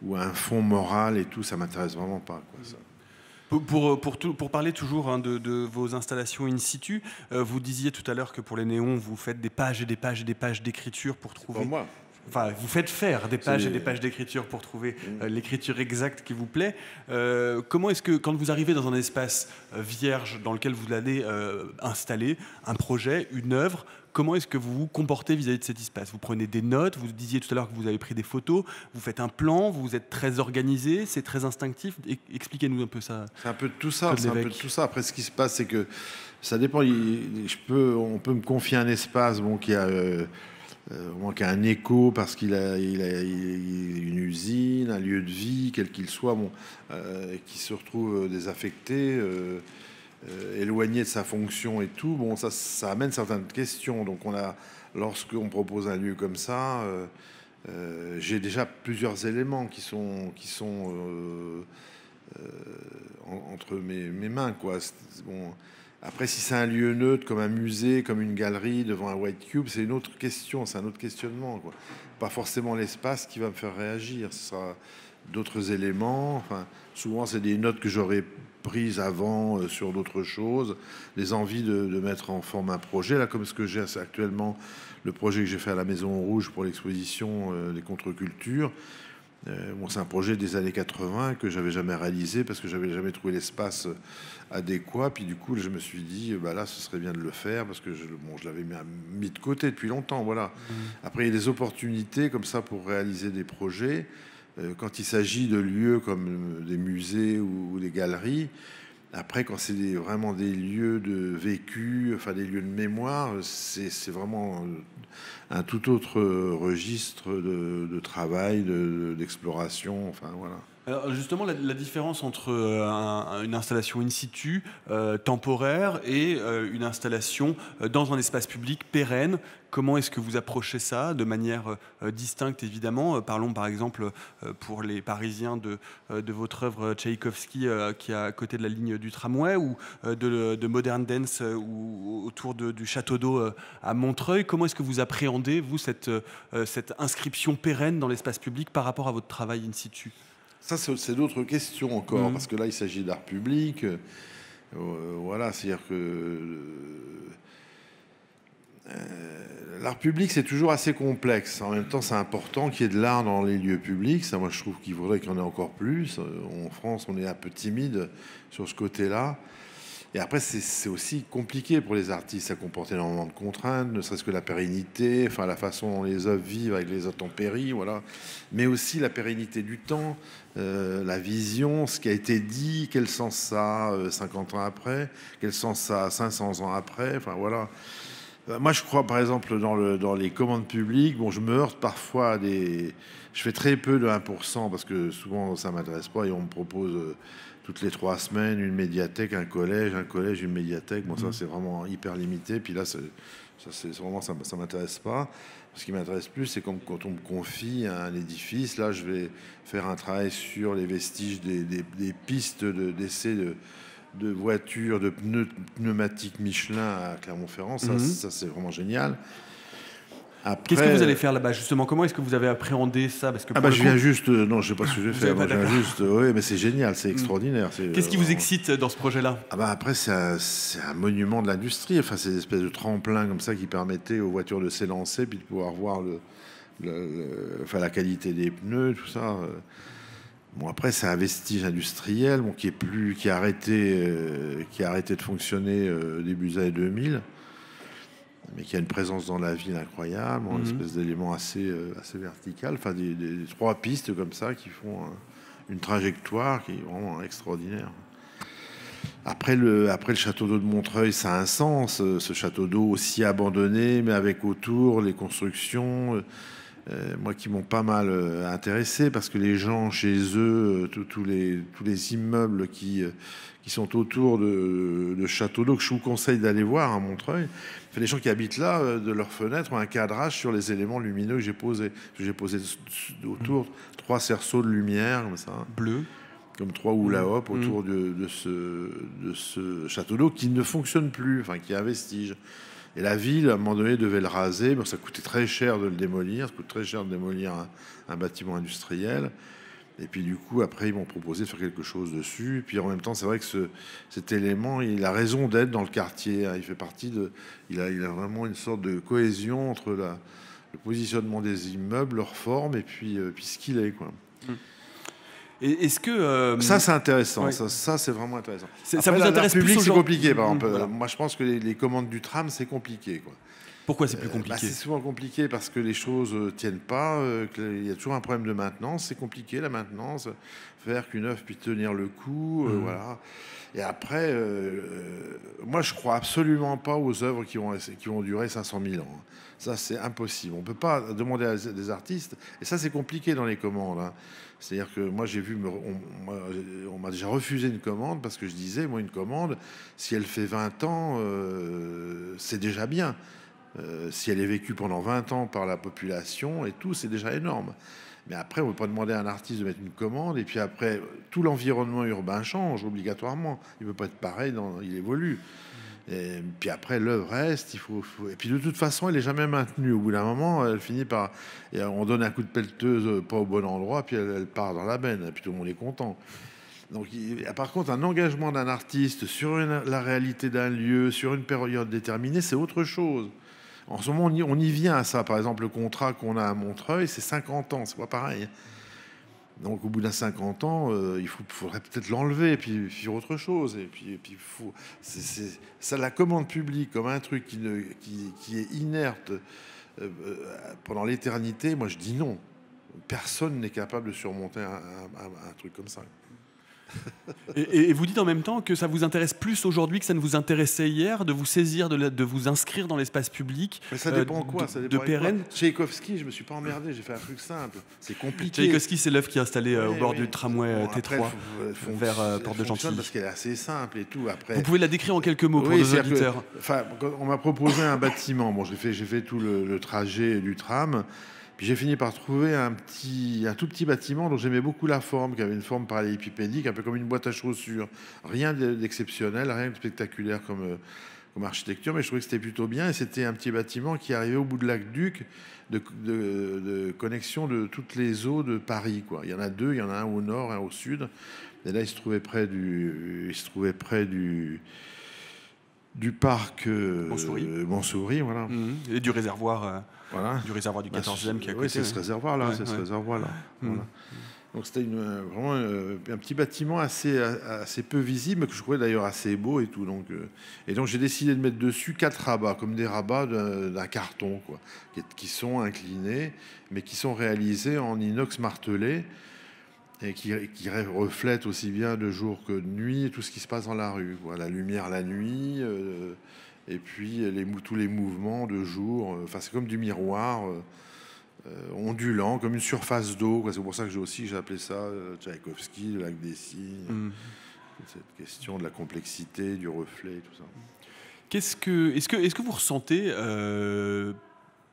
ou un fond moral et tout, ça m'intéresse vraiment pas, quoi, ça. Pour parler toujours, hein, de vos installations in situ, vous disiez tout à l'heure que pour les néons, vous faites des pages et des pages et des pages d'écriture pour trouver... Pour moi. Enfin, vous faites faire des pages et des pages d'écriture pour trouver l'écriture exacte qui vous plaît. Comment est-ce que, quand vous arrivez dans un espace vierge dans lequel vous allez installer un projet, une œuvre, comment est-ce que vous vous comportez vis-à-vis de cet espace? Vous prenez des notes, vous disiez tout à l'heure que vous avez pris des photos, vous faites un plan, vous êtes très organisé, c'est très instinctif. Expliquez-nous un peu ça. C'est un peu de tout ça. C'est un peu de tout ça. Après, ce qui se passe, c'est que ça dépend. On peut me confier un espace, bon, qui a un écho parce qu'il a une usine, un lieu de vie, quel qu'il soit, bon, qui se retrouve désaffecté, éloigné de sa fonction et tout. Bon, ça amène certaines questions. Donc, lorsqu'on propose un lieu comme ça, j'ai déjà plusieurs éléments qui sont entre mes mains, quoi. Bon. Après, si c'est un lieu neutre, comme un musée, comme une galerie devant un white cube, c'est une autre question, c'est un autre questionnement, quoi. Pas forcément l'espace qui va me faire réagir, ce sera d'autres éléments. Enfin, souvent, c'est des notes que j'aurais prises avant sur d'autres choses, des envies de mettre en forme un projet, là, comme ce que j'ai actuellement, le projet que j'ai fait à la Maison Rouge pour l'exposition des contre-cultures. Bon, c'est un projet des années 80 que j'avais jamais réalisé parce que j'avais jamais trouvé l'espace adéquat. Puis du coup, je me suis dit, bah là, ce serait bien de le faire parce que je l'avais mis de côté depuis longtemps. Voilà. Après, il y a des opportunités comme ça pour réaliser des projets. Quand il s'agit de lieux comme des musées ou des galeries, Après, quand c'est vraiment des lieux de vécu, enfin des lieux de mémoire, c'est vraiment un tout autre registre de travail, d'exploration, enfin voilà. Alors justement, la différence entre une installation in situ, temporaire, et une installation dans un espace public pérenne, comment est-ce que vous approchez ça de manière distincte, évidemment? Parlons par exemple pour les Parisiens de votre œuvre Tchaïkovski qui est à côté de la ligne du tramway, ou de Modern Dance ou autour du château d'eau à Montreuil. Comment est-ce que vous appréhendez, vous, cette inscription pérenne dans l'espace public par rapport à votre travail in situ? Ça, c'est d'autres questions encore, parce que là, il s'agit d'art public. Voilà, c'est-à-dire que l'art public, c'est toujours assez complexe. En même temps, c'est important qu'il y ait de l'art dans les lieux publics. Ça, moi, je trouve qu'il faudrait qu'il y en ait encore plus. En France, on est un peu timide sur ce côté-là. Et après, c'est aussi compliqué pour les artistes. Ça comporte énormément de contraintes, ne serait-ce que la pérennité, enfin la façon dont les œuvres vivent avec les intempéries, voilà. Mais aussi la pérennité du temps, la vision, ce qui a été dit, quel sens ça a 50 ans après, quel sens ça a 500 ans après, enfin voilà. Moi, je crois, par exemple, dans les commandes publiques, bon, je me heurte parfois à des... Je fais très peu de 1% parce que souvent, ça m'intéresse pas et on me propose toutes les 3 semaines une médiathèque, un collège, une médiathèque. Bon, ça, c'est vraiment hyper limité. Puis là, ça m'intéresse pas. Ce qui m'intéresse plus, c'est quand on me confie un édifice. Là, je vais faire un travail sur les vestiges des pistes d'essai de voitures, de pneumatiques Michelin à Clermont-Ferrand. Ça c'est vraiment génial. Après, qu'est-ce que vous allez faire là-bas, justement? Comment est-ce que vous avez appréhendé ça? Parce que je viens juste... non, je sais pas ce que je vais faire. Moi, je viens juste... Oui, mais c'est génial, c'est extraordinaire. Qu'est-ce qui vous excite dans ce projet-là? Après, c'est un monument de l'industrie. Enfin, c'est une espèce de tremplin comme ça qui permettait aux voitures de s'élancer puis de pouvoir voir enfin, la qualité des pneus, tout ça. Bon, après, c'est un vestige industriel qui a arrêté de fonctionner début des années 2000, mais qui a une présence dans la ville incroyable, une espèce d'élément assez vertical, enfin des 3 pistes comme ça qui font une trajectoire qui est vraiment extraordinaire. Après le château d'eau de Montreuil, ça a un sens, ce château d'eau aussi abandonné, mais avec autour les constructions. Moi qui m'ont pas mal intéressé parce que les gens chez eux, tous les immeubles qui sont autour de châteaux d'eau, que je vous conseille d'aller voir à Montreuil, les gens qui habitent là, de leurs fenêtres, ont un cadrage sur les éléments lumineux que j'ai posés. J'ai posé autour 3 cerceaux de lumière comme ça, bleu, comme 3 hula-hop autour de ce château d'eau qui ne fonctionne plus, enfin qui est un vestige. Et la ville, à un moment donné, devait le raser. Bon, ça coûtait très cher de le démolir. Ça coûte très cher de démolir un bâtiment industriel. Et puis, du coup, après, ils m'ont proposé de faire quelque chose dessus. Et puis, en même temps, c'est vrai que cet élément, il a raison d'être dans le quartier. Il fait partie de... Il a vraiment une sorte de cohésion entre le positionnement des immeubles, leur forme, et puis ce qu'il est, quoi. Et est-ce que ça c'est intéressant, ouais. ça c'est vraiment intéressant. Ça vous intéresse plus plus c'est compliqué par exemple. Voilà. Moi je pense que les commandes du tram c'est compliqué, quoi. Pourquoi c'est plus compliqué? C'est souvent compliqué parce que les choses tiennent pas, qu'il y a toujours un problème de maintenance. C'est compliqué la maintenance, faire qu'une œuvre puisse tenir le coup, voilà. Et après, moi je crois absolument pas aux œuvres qui vont durer 500 000 ans. Ça c'est impossible. On peut pas demander à des artistes, et ça c'est compliqué dans les commandes, hein. C'est-à-dire que moi j'ai vu, on m'a déjà refusé une commande parce que je disais, moi une commande, si elle fait 20 ans, c'est déjà bien. Si elle est vécue pendant 20 ans par la population et tout, c'est déjà énorme. Mais après, on ne peut pas demander à un artiste de mettre une commande, et puis après, tout l'environnement urbain change obligatoirement. Il ne peut pas être pareil, il évolue. Et puis après, l'œuvre reste, Et puis de toute façon, elle n'est jamais maintenue. Au bout d'un moment, elle finit par... Et on donne un coup de pelleteuse pas au bon endroit, puis elle part dans la benne, et puis tout le monde est content. Donc, par contre, un engagement d'un artiste sur la réalité d'un lieu, sur une période déterminée, c'est autre chose. En ce moment, on y vient à ça. Par exemple, le contrat qu'on a à Montreuil, c'est 50 ans, c'est pas pareil. Donc, au bout d'un 50 ans, il faudrait peut-être l'enlever et puis faire autre chose. Et puis ça, la commande publique comme un truc qui est inerte pendant l'éternité. Moi, je dis non. Personne n'est capable de surmonter un truc comme ça. Et vous dites en même temps que ça vous intéresse plus aujourd'hui que ça ne vous intéressait hier, de vous saisir, de vous inscrire dans l'espace public. Mais ça dépend quoi, ça dépend de pérenne. Tchaïkovski, je me suis pas emmerdé, j'ai fait un truc simple. C'est compliqué. Tchaïkovski, c'est l'œuvre qui est installée au bord du tramway T3 vers Porte de Gentilly. Parce qu'elle est assez simple et tout. Après, vous pouvez la décrire en quelques mots pour nos auditeurs. On m'a proposé un bâtiment. Bon, j'ai fait tout le trajet du tram. Puis j'ai fini par trouver un tout petit bâtiment dont j'aimais beaucoup la forme, qui avait une forme parallélépipédique, un peu comme une boîte à chaussures. Rien d'exceptionnel, rien de spectaculaire comme architecture, mais je trouvais que c'était plutôt bien. Et c'était un petit bâtiment qui arrivait au bout de l'aqueduc de connexion de toutes les eaux de Paris, quoi. Il y en a deux, il y en a un au nord, un au sud. Et là, il se trouvait près du parc Montsouris, voilà. Et du réservoir. Voilà. Du réservoir du 14e qui est à côté. Oui, c'est ce réservoir-là. Ce réservoir-là. Voilà. Donc c'était vraiment un petit bâtiment assez peu visible, mais que je trouvais d'ailleurs assez beau et tout. Donc j'ai décidé de mettre dessus 4 rabats, comme des rabats d'un carton, quoi, qui sont inclinés, mais qui sont réalisés en inox martelé et qui reflètent aussi bien de jour que de nuit tout ce qui se passe dans la rue, quoi. La lumière la nuit. Et puis tous les mouvements de jour, c'est comme du miroir ondulant, comme une surface d'eau. C'est pour ça que j'ai appelé ça Tchaïkovski, le lac des Cygnes, cette question de la complexité, du reflet, tout ça. Est-ce que vous ressentez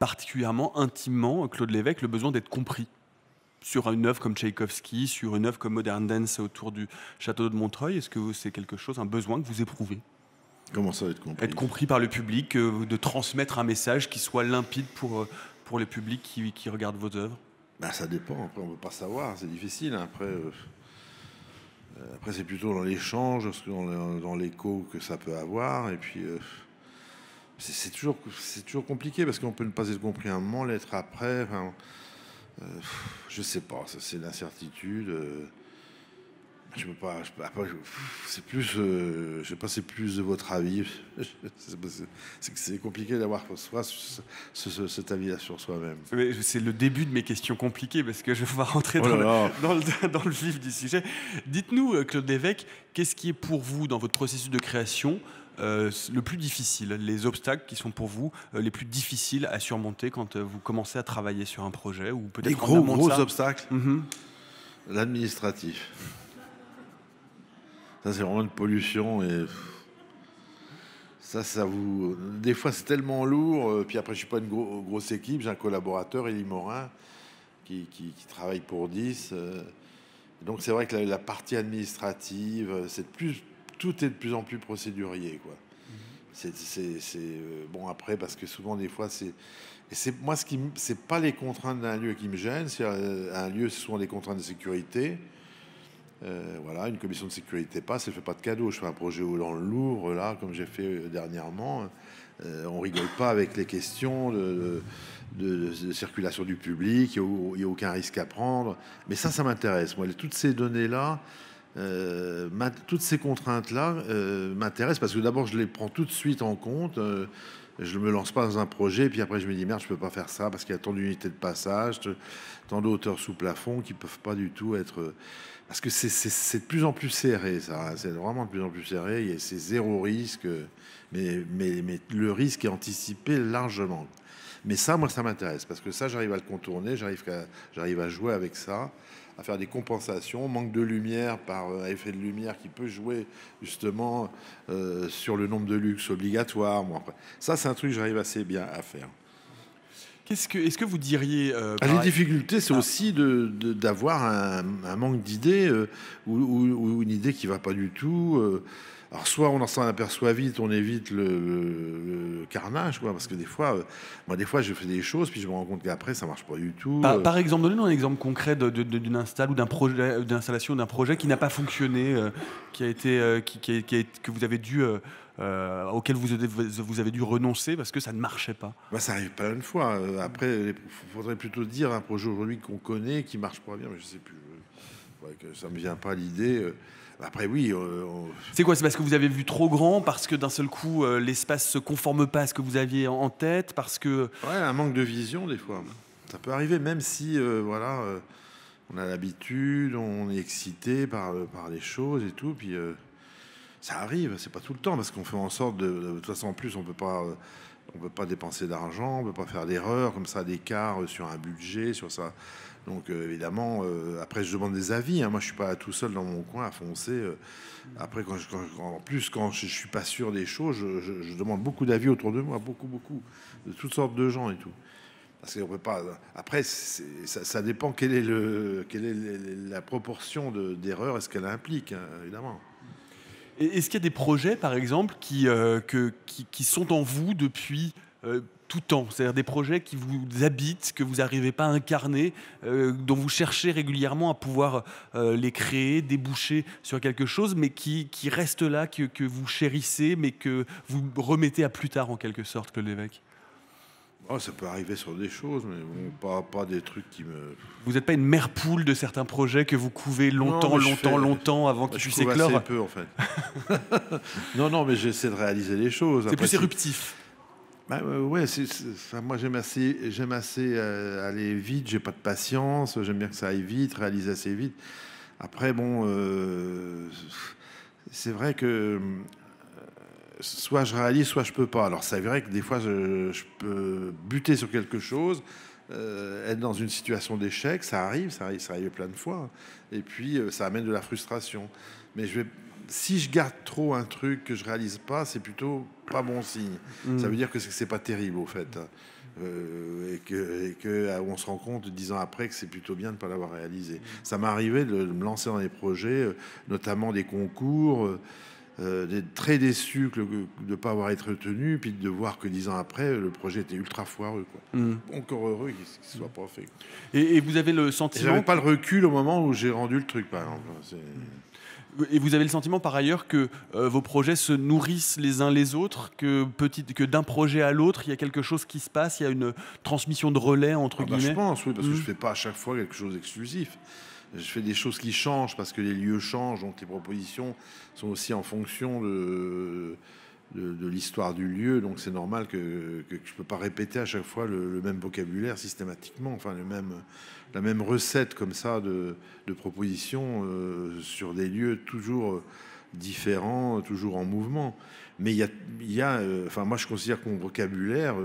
particulièrement, intimement, Claude Lévesque, le besoin d'être compris sur une œuvre comme Tchaïkovski, sur une œuvre comme Modern Dance autour du château de Montreuil? Est-ce que c'est un besoin que vous éprouvez? Comment ça, être compris? Être compris par le public, de transmettre un message qui soit limpide pour le public qui regarde vos œuvres? Ça dépend. Après, on ne peut pas savoir. C'est difficile. Après, c'est plutôt dans l'échange, dans l'écho que ça peut avoir. Et puis, c'est toujours compliqué parce qu'on peut ne pas être compris un moment, l'être après. Je sais pas. Ça, c'est l'incertitude. Je peux pas. C'est plus. Je sais pas. C'est plus de votre avis. C'est compliqué d'avoir cet avis-là sur soi-même. C'est le début de mes questions compliquées parce que je vais rentrer dans le vif du sujet. Dites-nous, Claude Lévesque, qu'est-ce qui est pour vous dans votre processus de création le plus difficile, les obstacles qui sont pour vous les plus difficiles à surmonter quand vous commencez à travailler sur un projet ou peut-être des gros obstacles. L'administratif. Ça, c'est vraiment une pollution et ça vous... Des fois, c'est tellement lourd. Puis après, je suis pas une grosse équipe. J'ai un collaborateur, Élie Morin, qui travaille pour 10. Donc, c'est vrai que la partie administrative, tout est de plus en plus procédurier, quoi. Bon, après, parce que souvent, des fois, moi, c'est pas les contraintes d'un lieu qui me gênent. Un lieu, ce sont les contraintes de sécurité. Voilà, une commission de sécurité passe, elle fait pas de cadeau. Je fais un projet dans le Louvre, là, comme j'ai fait dernièrement. On rigole pas avec les questions de circulation du public. Il n'y a aucun risque à prendre. Mais ça m'intéresse. Moi, toutes ces données-là, toutes ces contraintes-là m'intéressent parce que d'abord, je les prends tout de suite en compte. Je ne me lance pas dans un projet, puis après je me dis merde, je peux pas faire ça parce qu'il y a tant d'unités de passage, tant de hauteur sous plafond qui peuvent pas du tout être... Parce que c'est de plus en plus serré, ça. C'est vraiment de plus en plus serré. C'est zéro risque, mais le risque est anticipé largement. Mais ça, moi, ça m'intéresse parce que ça, j'arrive à le contourner, j'arrive à jouer avec ça, à faire des compensations, manque de lumière par effet de lumière qui peut jouer justement sur le nombre de luxe obligatoire. Bon, après, ça, c'est un truc que j'arrive assez bien à faire. Est-ce que vous diriez... les difficultés, c'est aussi d'avoir un manque d'idées ou une idée qui ne va pas du tout. Alors, soit on s'en aperçoit vite, on évite le carnage, quoi, parce que des fois, je fais des choses, puis je me rends compte qu'après, ça ne marche pas du tout. Par exemple, donnez-nous un exemple concret d'une install ou d'installation d'un projet qui n'a pas fonctionné, que vous avez dû... auquel vous avez dû renoncer parce que ça ne marchait pas. Ça arrive plein de fois. Après, il faudrait plutôt dire un projet aujourd'hui qu'on connaît, qui marche pas bien, mais je sais plus. Ça me vient pas à l'idée. Après, oui. C'est quoi? C'est parce que vous avez vu trop grand, parce que d'un seul coup, l'espace se conforme pas à ce que vous aviez en tête, parce que... Ouais, un manque de vision, des fois. Ça peut arriver, même si, On a l'habitude, on est excité par les choses et tout. Puis ça arrive, c'est pas tout le temps, parce qu'on fait en sorte de toute façon, en plus, on peut pas dépenser d'argent, on peut pas faire d'erreurs comme ça, d'écart sur un budget, sur ça. Donc évidemment, après je demande des avis. Hein. Moi, je suis pas tout seul dans mon coin à foncer. Après, en plus, quand je suis pas sûr des choses, je demande beaucoup d'avis autour de moi, beaucoup, de toutes sortes de gens et tout. Parce qu'on peut pas. Après, ça dépend quelle est la proportion d'erreurs est-ce qu'elle implique, hein, évidemment. Et est-ce qu'il y a des projets, par exemple, qui sont en vous depuis tout temps? C'est-à-dire des projets qui vous habitent, que vous n'arrivez pas à incarner, dont vous cherchez régulièrement à pouvoir les créer, déboucher sur quelque chose, mais qui restent là, que vous chérissez, mais que vous remettez à plus tard, en quelque sorte, Claude Lévesque? Oh, ça peut arriver sur des choses, mais bon, pas des trucs qui me. Vous n'êtes pas une mère poule de certains projets que vous couvez longtemps, longtemps avant qu'ils puissent éclore? Assez peu, en fait. Non, mais j'essaie de réaliser les choses. C'est plus éruptif. Bah, ouais, enfin, moi j'aime assez aller vite, j'ai pas de patience, j'aime bien que ça aille vite, réaliser assez vite. Après, bon, c'est vrai que soit je réalise, soit je peux pas. Alors c'est vrai que des fois je peux buter sur quelque chose, être dans une situation d'échec, ça arrive plein de fois. Et puis ça amène de la frustration. Mais si je garde trop un truc que je réalise pas, c'est plutôt pas bon signe. Ça veut dire que c'est pas terrible au fait. Et que on se rend compte 10 ans après que c'est plutôt bien de ne pas l'avoir réalisé. Ça m'est arrivé de me lancer dans des projets, notamment des concours, d'être très déçu de ne pas avoir été retenu, puis de voir que 10 ans après, le projet était ultra foireux, quoi. Encore heureux qu'il ne soit pas fait. Et vous avez le sentiment... J'avais pas le recul au moment où j'ai rendu le truc, par exemple. Et vous avez le sentiment par ailleurs que vos projets se nourrissent les uns les autres, que d'un projet à l'autre, il y a quelque chose qui se passe, il y a une transmission de relais entre guillemets. Je pense, oui, parce que je fais pas à chaque fois quelque chose d'exclusif. Je fais des choses qui changent parce que les lieux changent, donc les propositions sont aussi en fonction de l'histoire du lieu, donc c'est normal que je peux pas répéter à chaque fois le même vocabulaire systématiquement, enfin la même recette comme ça de propositions sur des lieux toujours différents, toujours en mouvement. Mais enfin moi je considère que mon vocabulaire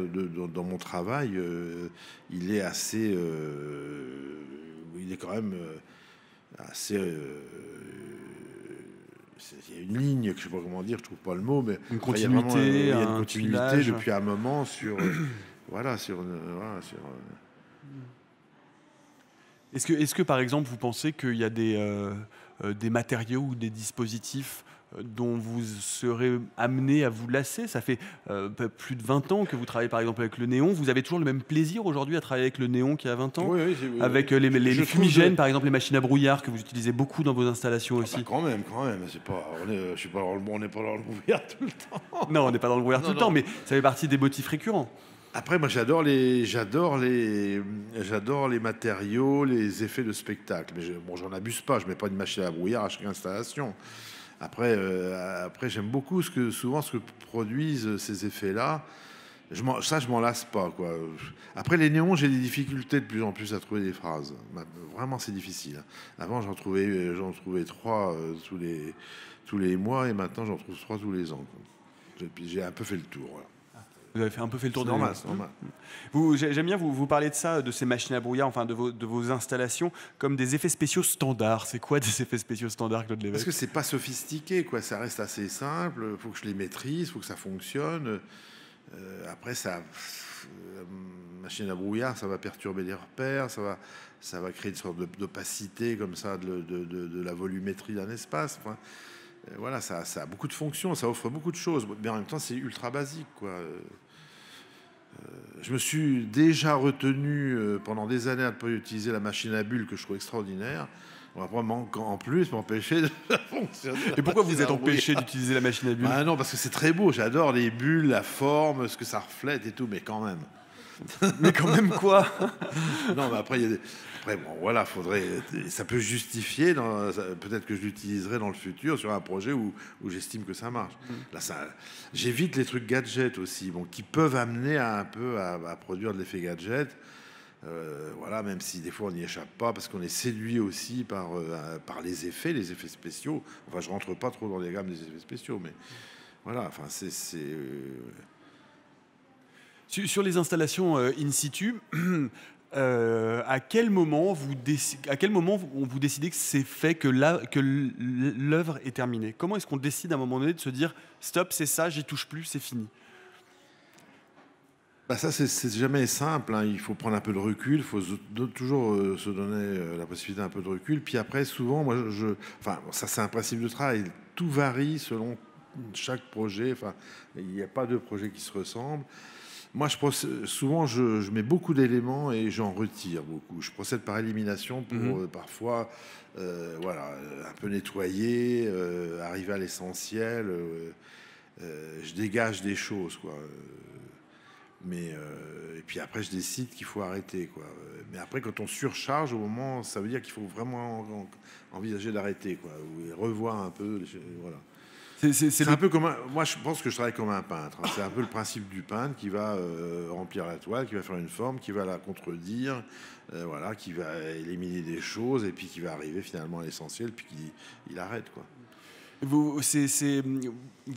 dans mon travail, il est assez, il est quand même assez. Il y a une ligne que je sais pas comment dire, je trouve pas le mot, mais une continuité, il y a une continuité filage. Depuis un moment sur Est-ce que par exemple vous pensez qu'il y a des matériaux ou des dispositifs dont vous serez amené à vous lasser? Ça fait plus de 20 ans que vous travaillez par exemple avec le néon. Vous avez toujours le même plaisir aujourd'hui à travailler avec le néon qu'il y a 20 ans? Oui, avec les fumigènes, par exemple les machines à brouillard que vous utilisez beaucoup dans vos installations aussi. Bah quand même. C'est pas, on n'est pas dans le brouillard tout le temps. Non, on n'est pas dans le brouillard tout le temps, mais ça fait partie des motifs récurrents. Après, moi, j'adore les matériaux, les effets de spectacle. Mais j'en abuse pas. Je mets pas une machine à brouillard à chaque installation. Après, j'aime beaucoup ce que produisent ces effets-là. Je m'en lasse pas, quoi. Après, les néons, j'ai des difficultés de plus en plus à trouver des phrases. Vraiment, c'est difficile. Avant, j'en trouvais 3 tous les mois, et maintenant, j'en trouve 3 tous les ans, quoi. J'ai un peu fait le tour, voilà. Vous avez un peu fait le tour de normal. J'aime bien vous parler de ça, de ces machines à brouillard, enfin de vos installations, comme des effets spéciaux standards. C'est quoi des effets spéciaux standards, Claude Lévesque? Parce que c'est pas sophistiqué, quoi. Ça reste assez simple. Il faut que je les maîtrise, il faut que ça fonctionne. Après, machine à brouillard, ça va perturber les repères, ça va créer une sorte d'opacité comme ça de la volumétrie d'un espace. Enfin, voilà, ça a beaucoup de fonctions, ça offre beaucoup de choses, mais en même temps, c'est ultra basique, quoi. Je me suis déjà retenu pendant des années à ne pas utiliser la machine à bulles que je trouve extraordinaire. On va vraiment en plus m'empêcher de fonctionner. Et pourquoi vous êtes empêché d'utiliser la machine à bulles? Non, parce que c'est très beau, j'adore les bulles, la forme, ce que ça reflète et tout, mais quand même. Mais quand même quoi? Non, mais après, bon, voilà, ça peut justifier, peut-être que je l'utiliserai dans le futur sur un projet où j'estime que ça marche. Là, j'évite les trucs gadgets aussi, bon, qui peuvent amener un peu à produire de l'effet gadget. Voilà, même si des fois on n'y échappe pas, parce qu'on est séduit aussi par les effets spéciaux. Enfin, je rentre pas trop dans les gammes des effets spéciaux, mais voilà, enfin, Sur les installations in situ, à quel moment vous décidez que c'est fait, que l'œuvre est terminée? Comment est-ce qu'on décide à un moment donné de se dire stop, c'est ça, j'y touche plus, c'est fini? Bah ça, c'est jamais simple, hein. Il faut prendre un peu de recul, il faut toujours se donner la possibilité d'un peu de recul. Puis après, souvent, moi, enfin, ça, c'est un principe de travail. Tout varie selon chaque projet. Enfin, il n'y a pas deux projets qui se ressemblent. Moi, souvent, je mets beaucoup d'éléments et j'en retire beaucoup. Je procède par élimination pour parfois, voilà, un peu nettoyer, arriver à l'essentiel. Je dégage des choses, quoi. Mais et puis après, je décide qu'il faut arrêter, quoi. Mais après, quand on surcharge, au moment, ça veut dire qu'il faut vraiment envisager d'arrêter, quoi, ou revoir un peu. Voilà. C'est un peu comme moi, je pense que je travaille comme un peintre, hein. C'est un peu le principe du peintre qui va remplir la toile, qui va faire une forme, qui va la contredire, voilà, qui va éliminer des choses et puis qui va arriver finalement à l'essentiel, puis il arrête, quoi. Vous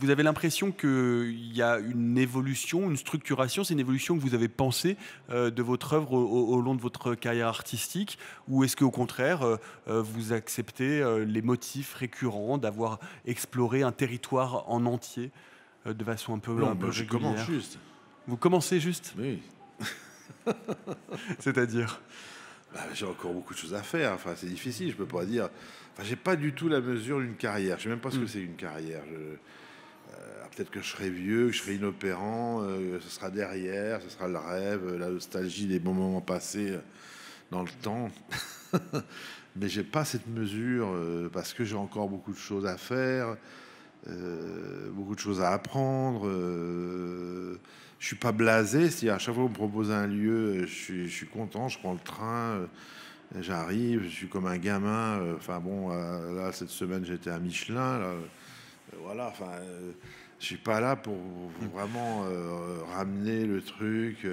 avez l'impression qu'il y a une évolution, une structuration, c'est une évolution que vous avez pensée de votre œuvre au long de votre carrière artistique, ou est-ce qu'au contraire, vous acceptez les motifs récurrents d'avoir exploré un territoire en entier de façon un peu Je régulière? commence juste. Vous commencez juste? Oui. C'est-à-dire? Bah, j'ai encore beaucoup de choses à faire. Enfin, c'est difficile. Je peux pas dire. Enfin, j'ai pas du tout la mesure d'une carrière. Je sais même pas ce que c'est une carrière. Peut-être que je serai vieux, que je serai inopérant. Ce sera derrière, ce sera le rêve, la nostalgie des bons moments passés dans le temps. Mais j'ai pas cette mesure parce que j'ai encore beaucoup de choses à faire, beaucoup de choses à apprendre. Je suis pas blasé. C'est-à-dire à chaque fois qu'on me propose un lieu, je suis content. Je prends le train. J'arrive, je suis comme un gamin. Enfin bon, là cette semaine j'étais à Michelin. Là, voilà, enfin, je suis pas là pour vraiment ramener le truc,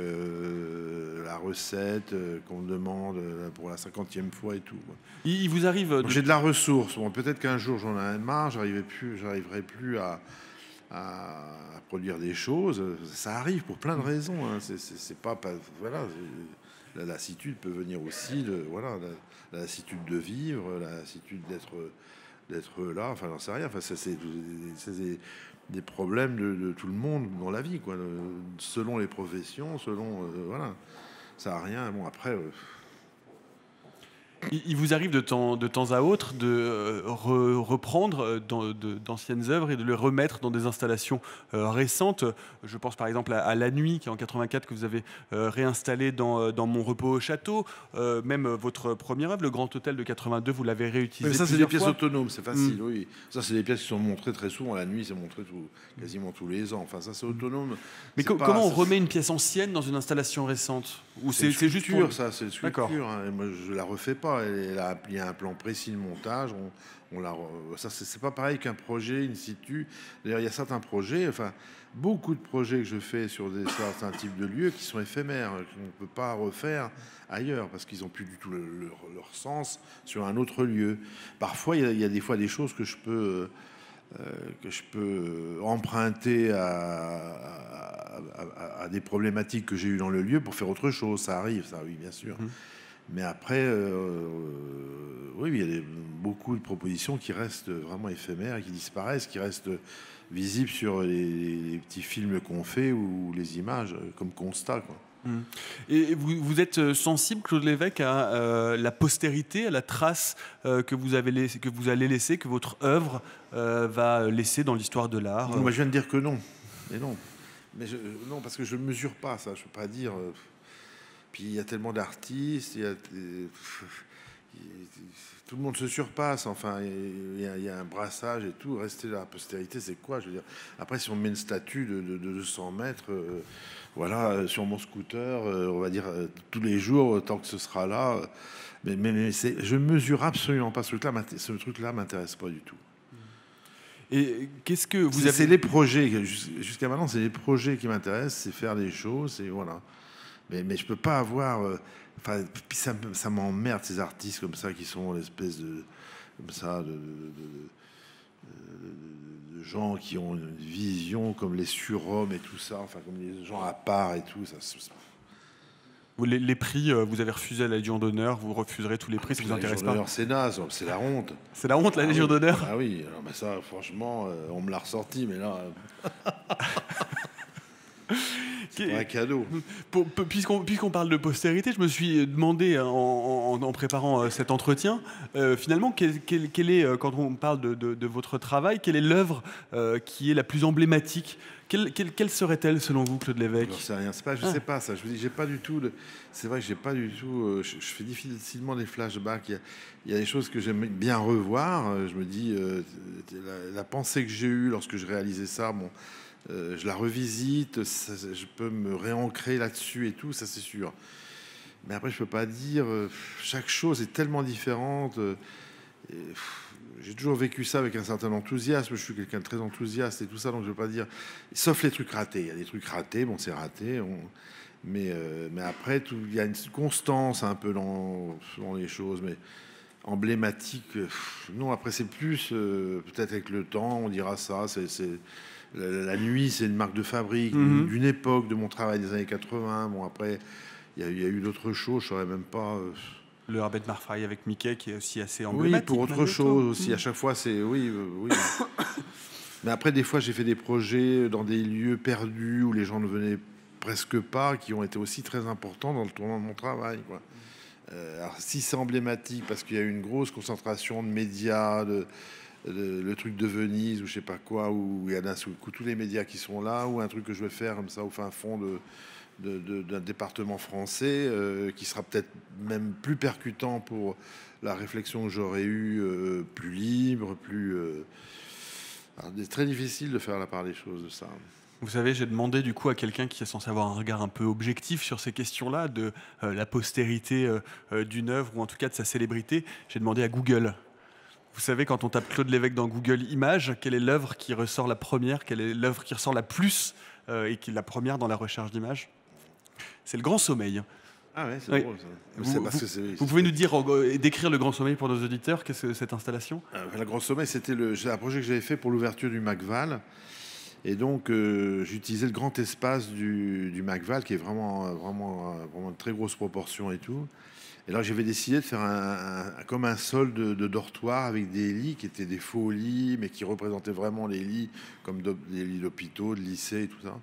la recette qu'on me demande pour la 50e fois et tout, quoi. Il vous arrive Donc, j'ai de la ressource. Bon, peut-être qu'un jour j'en ai marre, j'arriverai plus à produire des choses. Ça arrive pour plein de raisons, hein. C'est pas voilà. La lassitude peut venir aussi de voilà la lassitude de vivre, la lassitude d'être là. Enfin, j'en sais rien. Enfin, c'est des problèmes de tout le monde dans la vie, quoi. Selon les professions, selon voilà. Ça a rien. Bon après. Il vous arrive de temps à autre de reprendre d'anciennes œuvres et de les remettre dans des installations récentes. Je pense par exemple à La Nuit, qui est en 84, que vous avez réinstallé dans Mon repos au château. Même votre première œuvre, Le Grand Hôtel de 82, vous l'avez réutilisé. Mais ça, c'est des pièces fois. autonomes, c'est facile, oui. Ça, c'est des pièces qui sont montrées très souvent. La Nuit, c'est montré quasiment tous les ans. Enfin, ça, c'est autonome. Mais comment on remet une pièce ancienne dans une installation récente? Ou c'est juste pour... ça, c'est une sculpture. Hein. Et moi, je la refais pas. Il y a un plan précis de montage. Ça, c'est pas pareil qu'un projet in situ. D'ailleurs, il y a certains projets, enfin, beaucoup de projets que je fais sur certains types de lieux qui sont éphémères, qu'on ne peut pas refaire ailleurs parce qu'ils n'ont plus du tout leur sens sur un autre lieu. Parfois, il y a des fois des choses que je peux emprunter à des problématiques que j'ai eues dans le lieu pour faire autre chose. Ça arrive, ça, oui, bien sûr. Mais après, oui, il y a beaucoup de propositions qui restent vraiment éphémères et qui disparaissent, qui restent visibles sur les petits films qu'on fait ou les images comme constat, quoi. Et vous êtes sensible, Claude Lévesque, à la postérité, à la trace que vous allez laisser, que votre œuvre va laisser dans l'histoire de l'art? Moi, je viens de dire que non. Mais non. Non, parce que je ne mesure pas ça. Je ne peux pas dire. Puis il y a tellement d'artistes, tout le monde se surpasse. Enfin, il y a un brassage et tout. Rester à la postérité, c'est quoi? Je veux dire. Après, si on met une statue de 200 mètres, voilà, sur mon scooter, on va dire tous les jours, tant que ce sera là. Mais je mesure absolument pas ce truc-là. Ce truc-là m'intéresse pas du tout. Et qu'est-ce que vous avez... C'est les projets. Jusqu'à maintenant, c'est les projets qui m'intéressent. C'est faire des choses. Et voilà. Mais je peux pas avoir. Enfin, puis ça m'emmerde ces artistes comme ça qui sont l'espèce de comme ça de gens qui ont une vision comme les surhommes et tout ça, enfin comme les gens à part et tout. Les prix, vous avez refusé la Légion d'honneur, vous refuserez tous les prix, ça vous intéresse pas? C'est naze, c'est la honte. C'est la honte, la Légion d'honneur? Ah oui, non, mais ça, franchement, on me l'a ressorti, mais là, c'est pas un cadeau. Puisqu'on parle de postérité, je me suis demandé en préparant cet entretien, finalement, quelle est, quand on parle de votre travail, quelle est l'œuvre qui est la plus emblématique? Quelle serait-elle selon vous, Claude Lévesque? Je sais rien, je sais pas ça. Je vous dis, j'ai pas du tout. C'est vrai que j'ai pas du tout. Je fais difficilement des flashbacks. Il y a des choses que j'aime bien revoir. Je me dis, la pensée que j'ai eue lorsque je réalisais ça, bon, je la revisite. Je peux me réancrer là-dessus et tout, ça c'est sûr. Mais après, je peux pas dire. Chaque chose est tellement différente. J'ai toujours vécu ça avec un certain enthousiasme. Je suis quelqu'un de très enthousiaste et tout ça, donc je veux pas dire. Sauf les trucs ratés. Il y a des trucs ratés, bon, c'est raté. Mais après, il y a une constance un peu dans les choses, mais emblématique. Non, après, c'est plus peut-être avec le temps, on dira ça. La nuit, c'est une marque de fabrique d'une époque de mon travail des années 80. Bon, après, il y a eu d'autres choses, je saurais même pas. Le Herbert Marfaille avec Mickey, qui est aussi assez emblématique. Oui, pour autre chose aussi. À chaque fois, c'est... Oui. Mais après, des fois, j'ai fait des projets dans des lieux perdus où les gens ne venaient presque pas, qui ont été aussi très importants dans le tournant de mon travail, quoi. Alors, si c'est emblématique, parce qu'il y a eu une grosse concentration de médias, le truc de Venise, ou je sais pas quoi, où il y a d'un seul coup tous les médias qui sont là, ou un truc que je veux faire comme ça au fin fond d'un département français qui sera peut-être même plus percutant pour la réflexion que j'aurais eue, plus libre, plus... c'est très difficile de faire la part des choses de ça. Vous savez, j'ai demandé du coup à quelqu'un qui est censé avoir un regard un peu objectif sur ces questions-là, de la postérité d'une œuvre, ou en tout cas de sa célébrité. J'ai demandé à Google. Vous savez, quand on tape Claude Lévesque dans Google Images, quelle est l'œuvre qui ressort la première, quelle est l'œuvre qui ressort la plus et qui est la première dans la recherche d'images? C'est Le Grand Sommeil. Ah ouais, c'est Oui. drôle ça. Vous pouvez nous dire, décrire Le Grand Sommeil pour nos auditeurs? Qu'est-ce que cette installation? Le Grand Sommeil, c'était un projet que j'avais fait pour l'ouverture du McVal. Et donc, j'utilisais le grand espace du McVal, qui est vraiment de très grosses proportions et tout. Et là, j'avais décidé de faire comme un sol de dortoir avec des lits qui étaient des faux lits, mais qui représentaient vraiment les lits, comme des lits d'hôpitaux, de lycées et tout ça.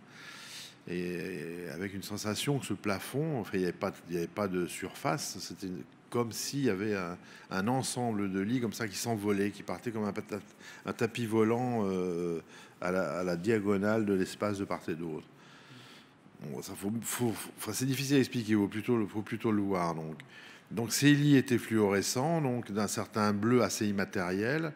Et avec une sensation que ce plafond, enfin, il n'y avait pas de surface, c'était comme s'il y avait un ensemble de lits comme ça qui s'envolaient, qui partaient comme un tapis volant à la diagonale de l'espace de part et d'autre. Bon, ça enfin, c'est difficile à expliquer, il faut plutôt le voir. Donc ces lits étaient fluorescents, donc d'un certain bleu assez immatériel.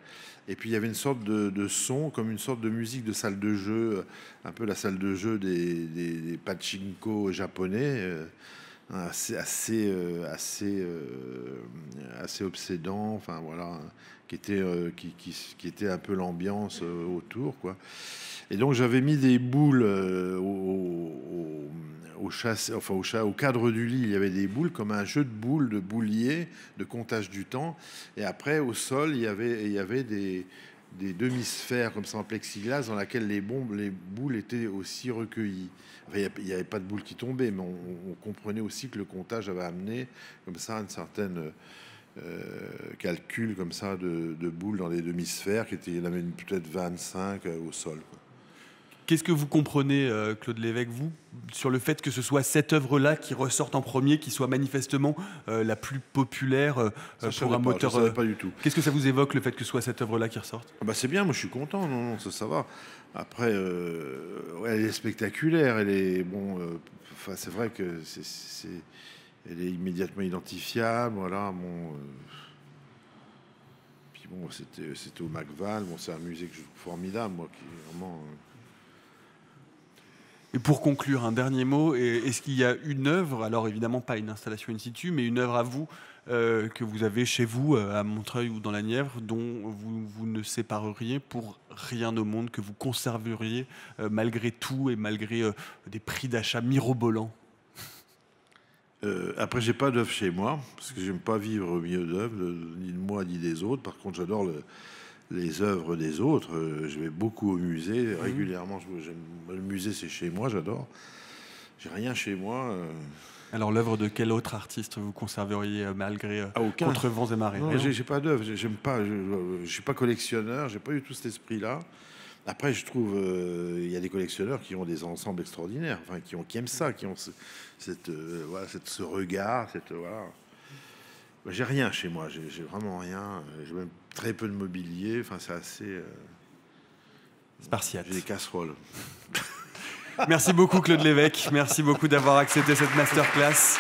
Et puis il y avait une sorte de son, comme une sorte de musique de salle de jeu, un peu la salle de jeu des pachinko japonais, assez obsédant, enfin voilà, qui était un peu l'ambiance autour, quoi. Et donc j'avais mis des boules au cadre du lit. Il y avait des boules comme un jeu de boules, de boulier, de comptage du temps. Et après au sol il y avait des demi-sphères comme ça en plexiglas dans laquelle les boules étaient aussi recueillies. Enfin, il n'y avait pas de boules qui tombaient, mais on comprenait aussi que le comptage avait amené comme ça une certaine calcul comme ça de boules dans les demi-sphères il y en avait peut-être 25 au sol, quoi. Qu'est-ce que vous comprenez, Claude Lévesque, vous, sur le fait que ce soit cette œuvre-là qui ressorte en premier, qui soit manifestement la plus populaire pour un moteur? Je savais pas du tout. Qu'est-ce que ça vous évoque, le fait que ce soit cette œuvre-là qui ressorte? Bah c'est bien, moi je suis content, non, ça va. Après, ouais, elle est spectaculaire, elle est enfin, c'est vrai que elle est immédiatement identifiable, voilà. Puis bon, c'était au McVal, c'est un musée que je trouve formidable, moi, qui est vraiment. Et pour conclure, un dernier mot, est-ce qu'il y a une œuvre, alors évidemment pas une installation in situ, mais une œuvre à vous, que vous avez chez vous, à Montreuil ou dans la Nièvre, dont vous ne sépareriez pour rien au monde, que vous conserveriez malgré tout et malgré des prix d'achat mirobolants? Après, j'ai pas d'œuvre chez moi, parce que j'aime pas vivre au milieu d'œuvres, ni de moi ni des autres. Par contre, j'adore les œuvres des autres. Je vais beaucoup au musée, régulièrement. Le musée, c'est chez moi, j'adore. J'ai rien chez moi. Alors, l'œuvre de quel autre artiste vous conserveriez malgré Aucun. contre vents et marées? Non, j'ai pas d'œuvre. J'aime pas. Je suis pas collectionneur. J'ai pas eu tout cet esprit-là. Après, je trouve il y a des collectionneurs qui ont des ensembles extraordinaires, enfin qui aiment ça, qui ont ce regard, voilà. J'ai rien chez moi. J'ai vraiment rien. J'ai même très peu de mobilier. Enfin, c'est assez Spartiate. J'ai des casseroles. Merci beaucoup Claude Lévesque, merci beaucoup d'avoir accepté cette masterclass.